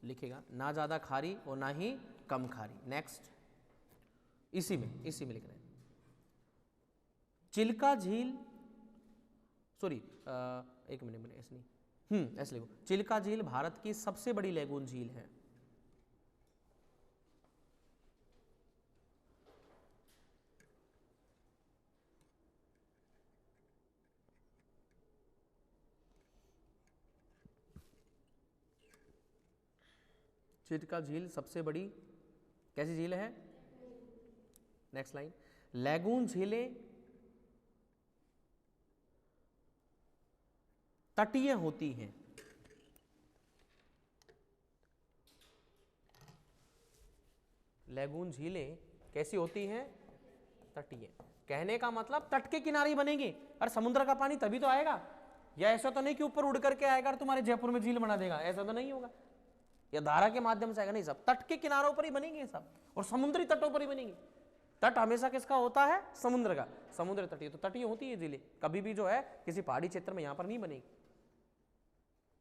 लिखेगा, ना ज्यादा खारी और ना ही कम खारी। नेक्स्ट, इसी में लिख रहे हैं। चिल्का झील, सॉरी एक मिनट ऐसे नहीं, ऐसे लिखो, चिल्का झील भारत की सबसे बड़ी लैगून झील है। चिल्का झील सबसे बड़ी कैसी झील है, नेक्स्ट लाइन। लैगून झीलें तटीय होती हैं। लैगून झीलें कैसी होती हैं, तटीय। कहने का मतलब तट के किनारे ही बनेंगे। अरे समुद्र का पानी तभी तो आएगा, या ऐसा तो नहीं कि ऊपर उड़ करके आएगा और तुम्हारे जयपुर में झील बना देगा, ऐसा तो नहीं होगा। या धारा के माध्यम से आएगा, नहीं, सब तट के किनारों पर ही बनेंगे सब, और समुद्री तटों पर ही बनेंगे। तट हमेशा किसका होता है, समुद्र का, समुद्र तटीय, तो तटीय होती है झीलें। कभी भी जो है किसी पहाड़ी क्षेत्र में यहां पर नहीं बनेगी,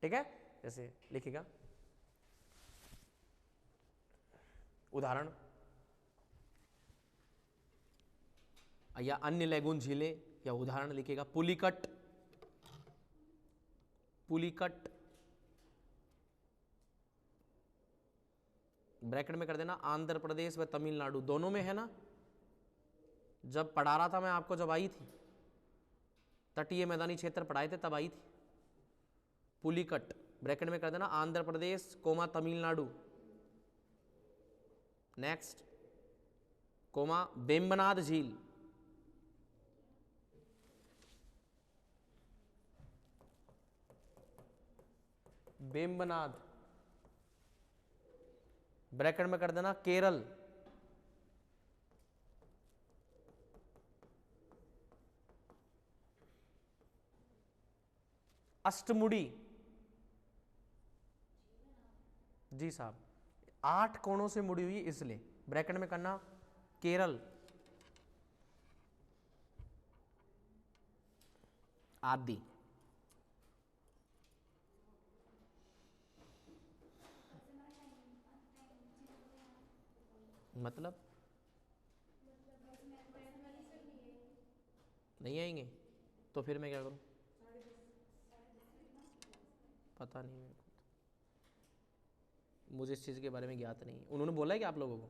ठीक है। जैसे लिखेगा उदाहरण, या अन्य लैगून झीलें, या उदाहरण लिखेगा पुलिकट, पुलिकट ब्रैकेट में कर देना, आंध्र प्रदेश व तमिलनाडु दोनों में है ना। जब पढ़ा रहा था मैं आपको, जब आई थी तटीय मैदानी क्षेत्र पढ़ाए थे तब आई थी। पुलिकट ब्रैकेट में कर देना, Andhra Pradesh coma Tamil Nadu. Next, coma बेम्बनाद झील, बेम्बनाद ब्रैकेट में कर देना, केरल। अष्टमुड़ी, जी साहब, 8 कोणों से मुड़ी हुई इसलिए ब्रैकेट में करना केरल आदि। मतलब नहीं आएंगे तो फिर मैं क्या करूं? पता नहीं मेरे को, मुझे इस चीज़ के बारे में ज्ञात नहीं। उन्होंने बोला है कि आप लोगों को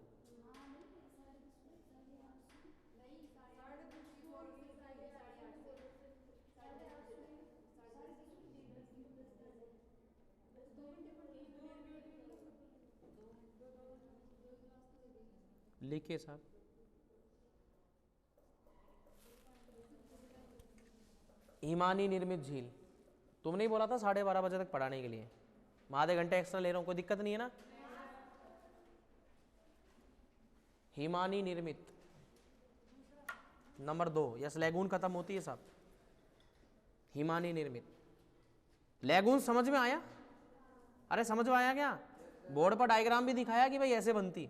लिखे साहब। हिमानी निर्मित झील, तुमने ही बोला था 12:30 बजे तक पढ़ाने के लिए, मैं आधे घंटे एक्स्ट्रा ले रहा हूँ, कोई दिक्कत नहीं है ना? हिमानी निर्मित नंबर 2, यस लैगून खत्म होती है साहब। हिमानी निर्मित लैगून समझ में आया? अरे समझ में आया क्या? बोर्ड पर डायग्राम भी दिखाया कि भाई ऐसे बनती,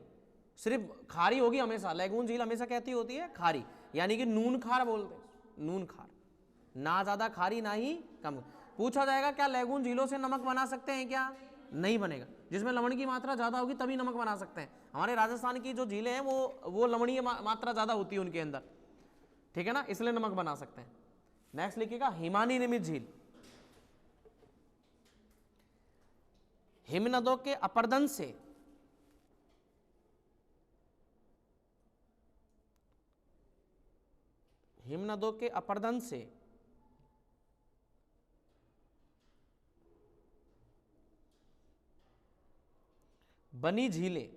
सिर्फ खारी होगी हमेशा। लैगून झील हमेशा कहती होती है खारी, यानी कि नून खार बोलते हैं, नून खार, ना ज्यादा खारी ना ही कम। पूछा जाएगा क्या लैगून झीलों से नमक बना सकते हैं क्या? नहीं बनेगा। जिसमें लवण की मात्रा ज्यादा होगी तभी नमक बना सकते हैं। हमारे राजस्थान की जो झीलें हैं वो लवणीय मात्रा ज्यादा होती है उनके अंदर, ठीक है ना, इसलिए नमक बना सकते हैं। नेक्स्ट लिखिएगा हिमानी निर्मित झील। हिमनदों के अपर्दन से हिमनदों के अपर्दन से बनी झीलें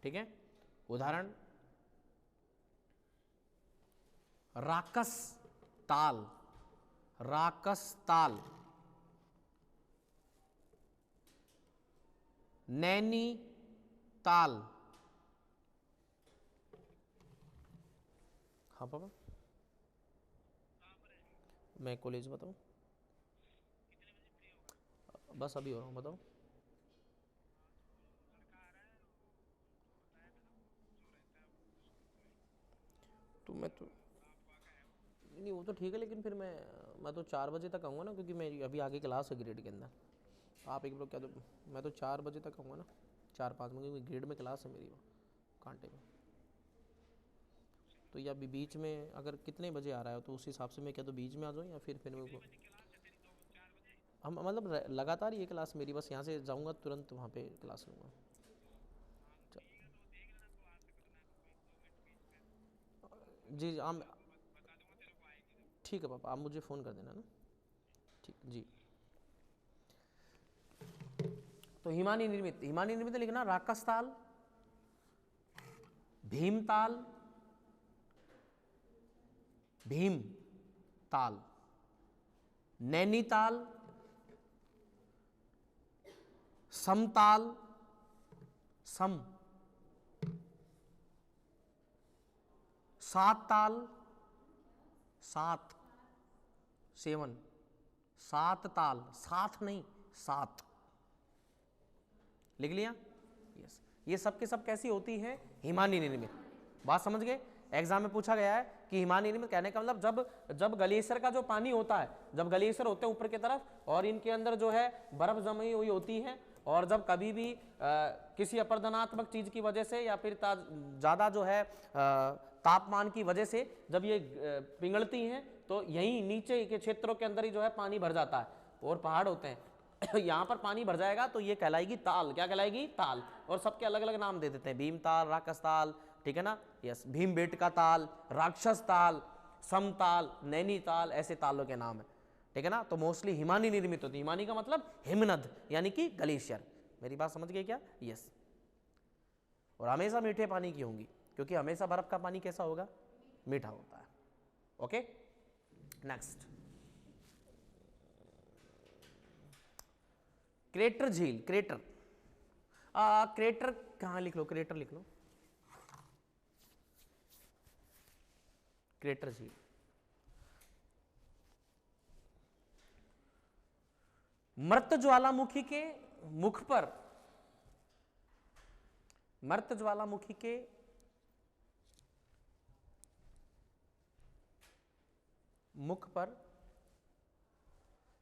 ठीक है। उदाहरण राकस ताल, नैनी ताल। हाँ पापा, मैं कॉलेज बताऊँ? बस अभी हो रहा हूँ, बताओ। तो मैं तो नहीं, वो तो ठीक है, लेकिन फिर मैं तो 4 बजे तक आऊँगा ना, क्योंकि मेरी अभी आगे क्लास है ग्रेड के अंदर। आप एक लोग क्या, तो मैं तो 4 बजे तक आऊँगा ना, 4-5 में, क्योंकि ग्रेड में क्लास है मेरी वो कांटे में। तो या बीच में अगर कितने बजे आ रहा है तो उस हिसाब से मैं क्या तो बीच में आ जाऊँ, या फिर मेरे को हम मतलब लगातार ये क्लास मेरी, बस यहाँ से जाऊँगा तुरंत वहाँ पे क्लास लूँगा। जी आप, ठीक है पापा, आप मुझे फ़ोन कर देना ना। ठीक जी। तो हिमानी निर्मित लिखना राकसताल, भीमताल, नैनीताल, समताल, सात ताल, सात नहीं, 7 लिख लिया। यस, ये सब के सब कैसी होती है? हिमानी निर्मित। बात समझ गए? एग्जाम में पूछा गया है कि हिमानी निर्मित कहने का मतलब जब ग्लेशियर का जो पानी होता है, जब ग्लेशियर होते हैं ऊपर की तरफ और इनके अंदर जो है बर्फ जमी हुई होती है, और जब कभी भी किसी अपर्दनात्मक चीज की वजह से या फिर ज्यादा जो है तापमान की वजह से जब ये पिघलती हैं, तो यहीं नीचे के क्षेत्रों के अंदर ही जो है पानी भर जाता है, और पहाड़ होते हैं यहाँ पर पानी भर जाएगा तो ये कहलाएगी ताल। क्या कहलाएगी? ताल। और सबके अलग अलग नाम दे देते हैं, भीमताल, राकसताल, ठीक है ना, यस, भीमबेटका ताल, राक्षस ताल, समताल, नैनीताल, ऐसे तालों के नाम है, ठीक है ना। तो मोस्टली हिमानी निर्मित होती है। हिमानी का मतलब हिमनद, यानी कि ग्लेशियर। मेरी बात समझ गए क्या? यस। और हमेशा मीठे पानी की होंगी, क्योंकि हमेशा बर्फ का पानी कैसा होगा? मीठा होता है। ओके, नेक्स्ट क्रेटर झील। क्रेटर कहाँ लिख लो? क्रेटर लिख लो। क्रेटर झील। मृत ज्वालामुखी के मुख पर, मृत ज्वालामुखी के मुख पर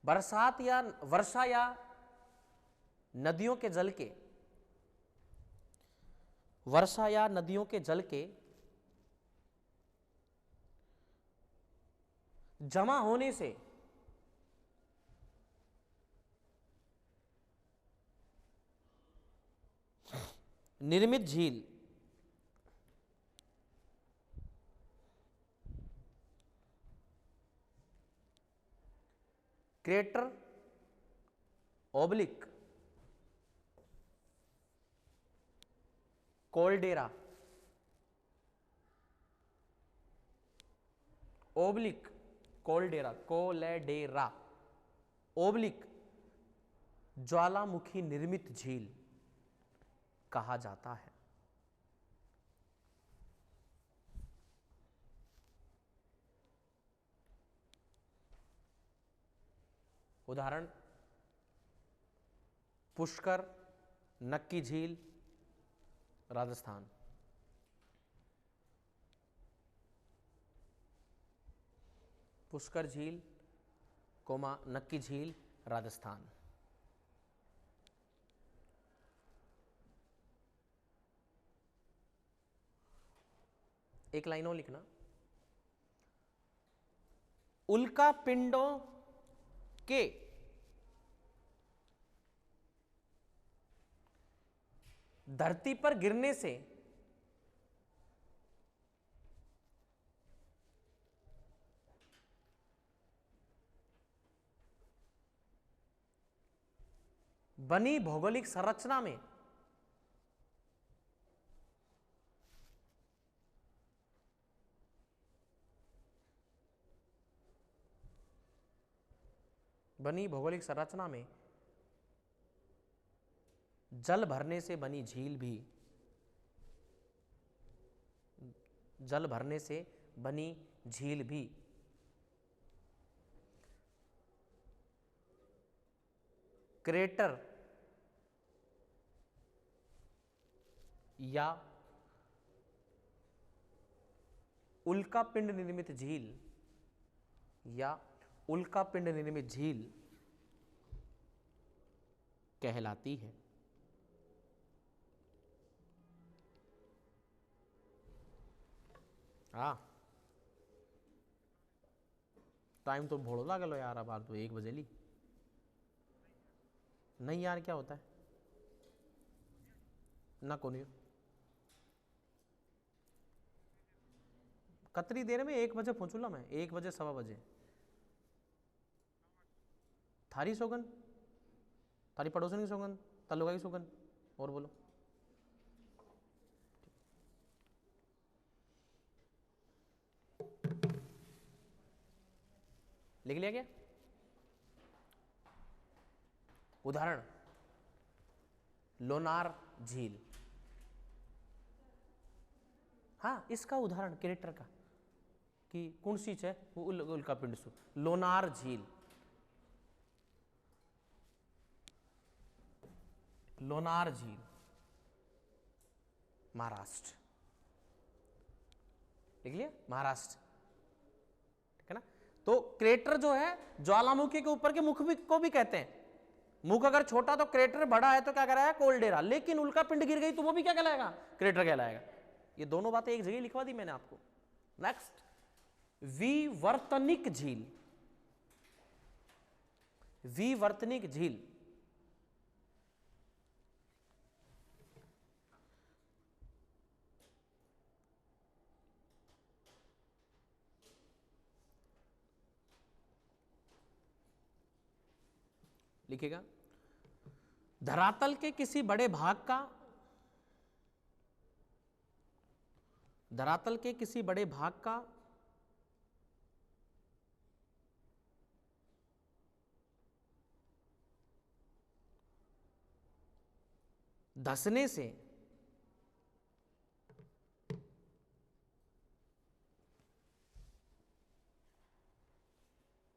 बरसात या वर्षा या नदियों के जल के, वर्षा या नदियों के जल के जमा होने से निर्मित झील क्रेटर ओब्लिक कोल्डेरा, ओब्लिक कोल्डेरा, कोलेडेरा ओब्लिक ज्वालामुखी निर्मित झील कहा जाता है। उदाहरण पुष्कर, नक्की झील, राजस्थान। पुष्कर झील, कोमा नक्की झील, राजस्थान। एक लाइन और लिखना, उल्का पिंडों के धरती पर गिरने से बनी भौगोलिक संरचना में जल भरने से बनी झील भी, जल भरने से बनी झील भी क्रेटर या उल्कापिंड निर्मित झील या उल्कापिंड निर्मित झील कहलाती है। हाँ, टाइम तो भोड़ो लागलो यार, अब तो 1 बजे ली। नहीं यार, क्या होता है ना कोनी कतरी देर में 1 बजे पहुंचूला मैं, 1 बजे 1:15 बजे। थारी सोगन, थारी पड़ोसन की सोगन, तलुगा की सोगन, और बोलो। लिख लिया क्या? उदाहरण लोनार झील। हाँ, इसका उदाहरण क्रेटर का कि कौन सी है वो उल्कापिंड सु लोनार झील। लोनार झील महाराष्ट्र, लिख लिया, महाराष्ट्र, ठीक है ना। तो क्रेटर जो है ज्वालामुखी के ऊपर के मुख को भी कहते हैं। मुख अगर छोटा तो क्रेटर, बड़ा है तो क्या कराया, कोल्डेरा। लेकिन उल्कापिंड गिर गई तो वो भी क्या कहलाएगा, क्रेटर कहलाएगा। ये दोनों बातें एक जगह लिखवा दी मैंने आपको। नेक्स्ट, विवर्तनिक झील। विवर्तनिक झील लिखेगा, धरातल के किसी बड़े भाग का, धरातल के किसी बड़े भाग का धंसने से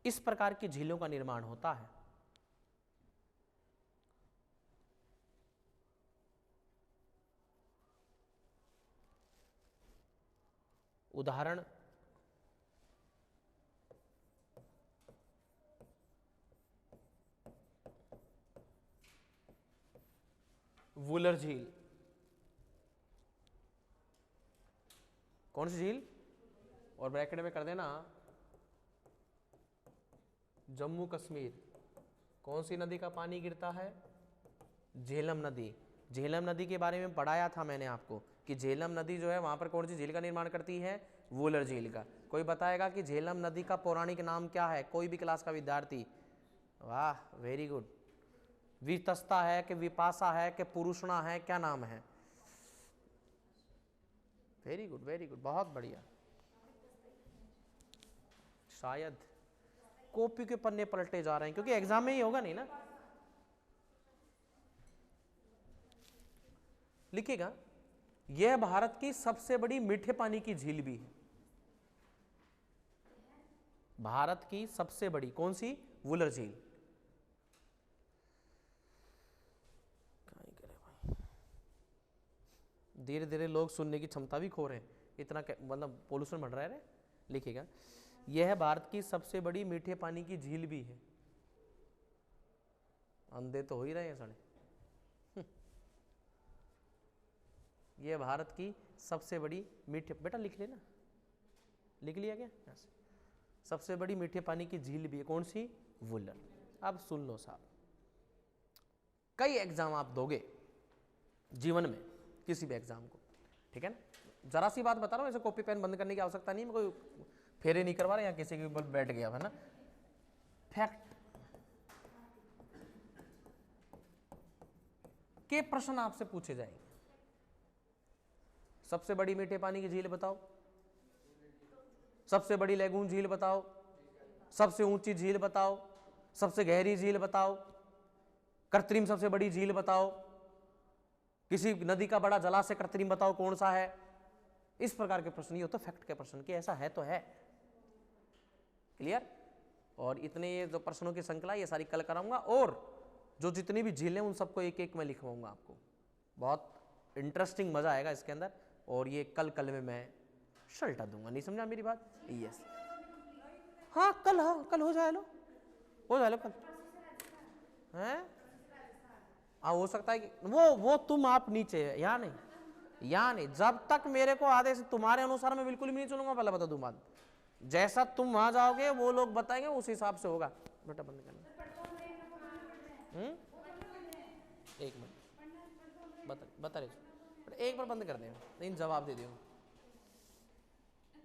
इस प्रकार की झीलों का निर्माण होता है। उदाहरण वुलर झील। कौन सी झील? और ब्रैकेट में कर देना जम्मू कश्मीर। कौन सी नदी का पानी गिरता है? झेलम नदी। झेलम नदी के बारे में पढ़ाया था मैंने आपको कि झेलम नदी जो है वहां पर कौन सी झील का निर्माण करती है? वुलर झील का। कोई बताएगा कि झेलम नदी का पौराणिक नाम क्या है? कोई भी क्लास का विद्यार्थी? वाह, वेरी गुड। वितस्ता है कि विपाशा है कि पुरुषणा है, क्या नाम है? वेरी गुड, वेरी गुड, बहुत बढ़िया। शायद कॉपी के पन्ने पलटे जा रहे हैं क्योंकि एग्जाम में ही होगा नहीं ना। लिखिएगा, यह भारत की सबसे बड़ी मीठे पानी की झील भी है। भारत की सबसे बड़ी कौन सी? वुलर झील। धीरे धीरे लोग सुनने की क्षमता भी खो रहे हैं, इतना मतलब पोल्यूशन बढ़ रहा है। लिखिएगा, यह भारत की सबसे बड़ी मीठे पानी की झील भी है। अंधे तो हो ही रहे हैं साढ़े। यह भारत की सबसे बड़ी मीठे, बेटा लिख लेना, लिख लिया क्या? सबसे बड़ी मीठे पानी की झील भी है। कौन सी? वुलर। अब सुन लो साहब, कई एग्जाम आप दोगे जीवन में, किसी भी एग्जाम को, ठीक है ना। जरा सी बात बता रहा हूं, ऐसे कॉपी पेन बंद करने की आवश्यकता नहीं, मैं कोई फेरे नहीं करवा रहा या किसी के ऊपर बैठ गया है ना। फैक्ट के प्रश्न आपसे पूछे जाएंगे। सबसे बड़ी मीठे पानी की झील बताओ, सबसे बड़ी लैगून झील बताओ, सबसे ऊंची झील बताओ, सबसे गहरी झील बताओ, कृत्रिम सबसे बड़ी झील बताओ, किसी नदी का बड़ा जलाशय कृत्रिम बताओ कौन सा है। इस प्रकार के प्रश्न, ये होता है फैक्ट के प्रश्न कि ऐसा है तो है। क्लियर? और इतने ये जो प्रश्नों की श्रृंखला ये सारी कल कराऊंगा, और जो जितनी भी झीलें उन सबको एक एक मैं लिखवाऊंगा आपको। बहुत इंटरेस्टिंग, मजा आएगा इसके अंदर। और ये कल में मैं शल्टा दूंगा। नहीं समझा मेरी बात? यस, हाँ कल, हाँ कल हो जाए लो, हो जाए लो कल हैं। हाँ हो सकता है कि वो तुम आप नीचे है, यहाँ नहीं। जब तक मेरे को आदेश तुम्हारे अनुसार मैं बिल्कुल भी नहीं चलूंगा, पहले बता दूं बात। जैसा तुम वहां जाओगे वो लोग बताएंगे, उस हिसाब से होगा। बेटा बंद करना। एक मिनट बता रहे, एक बार बंद कर दे, नहीं जवाब दे दियो।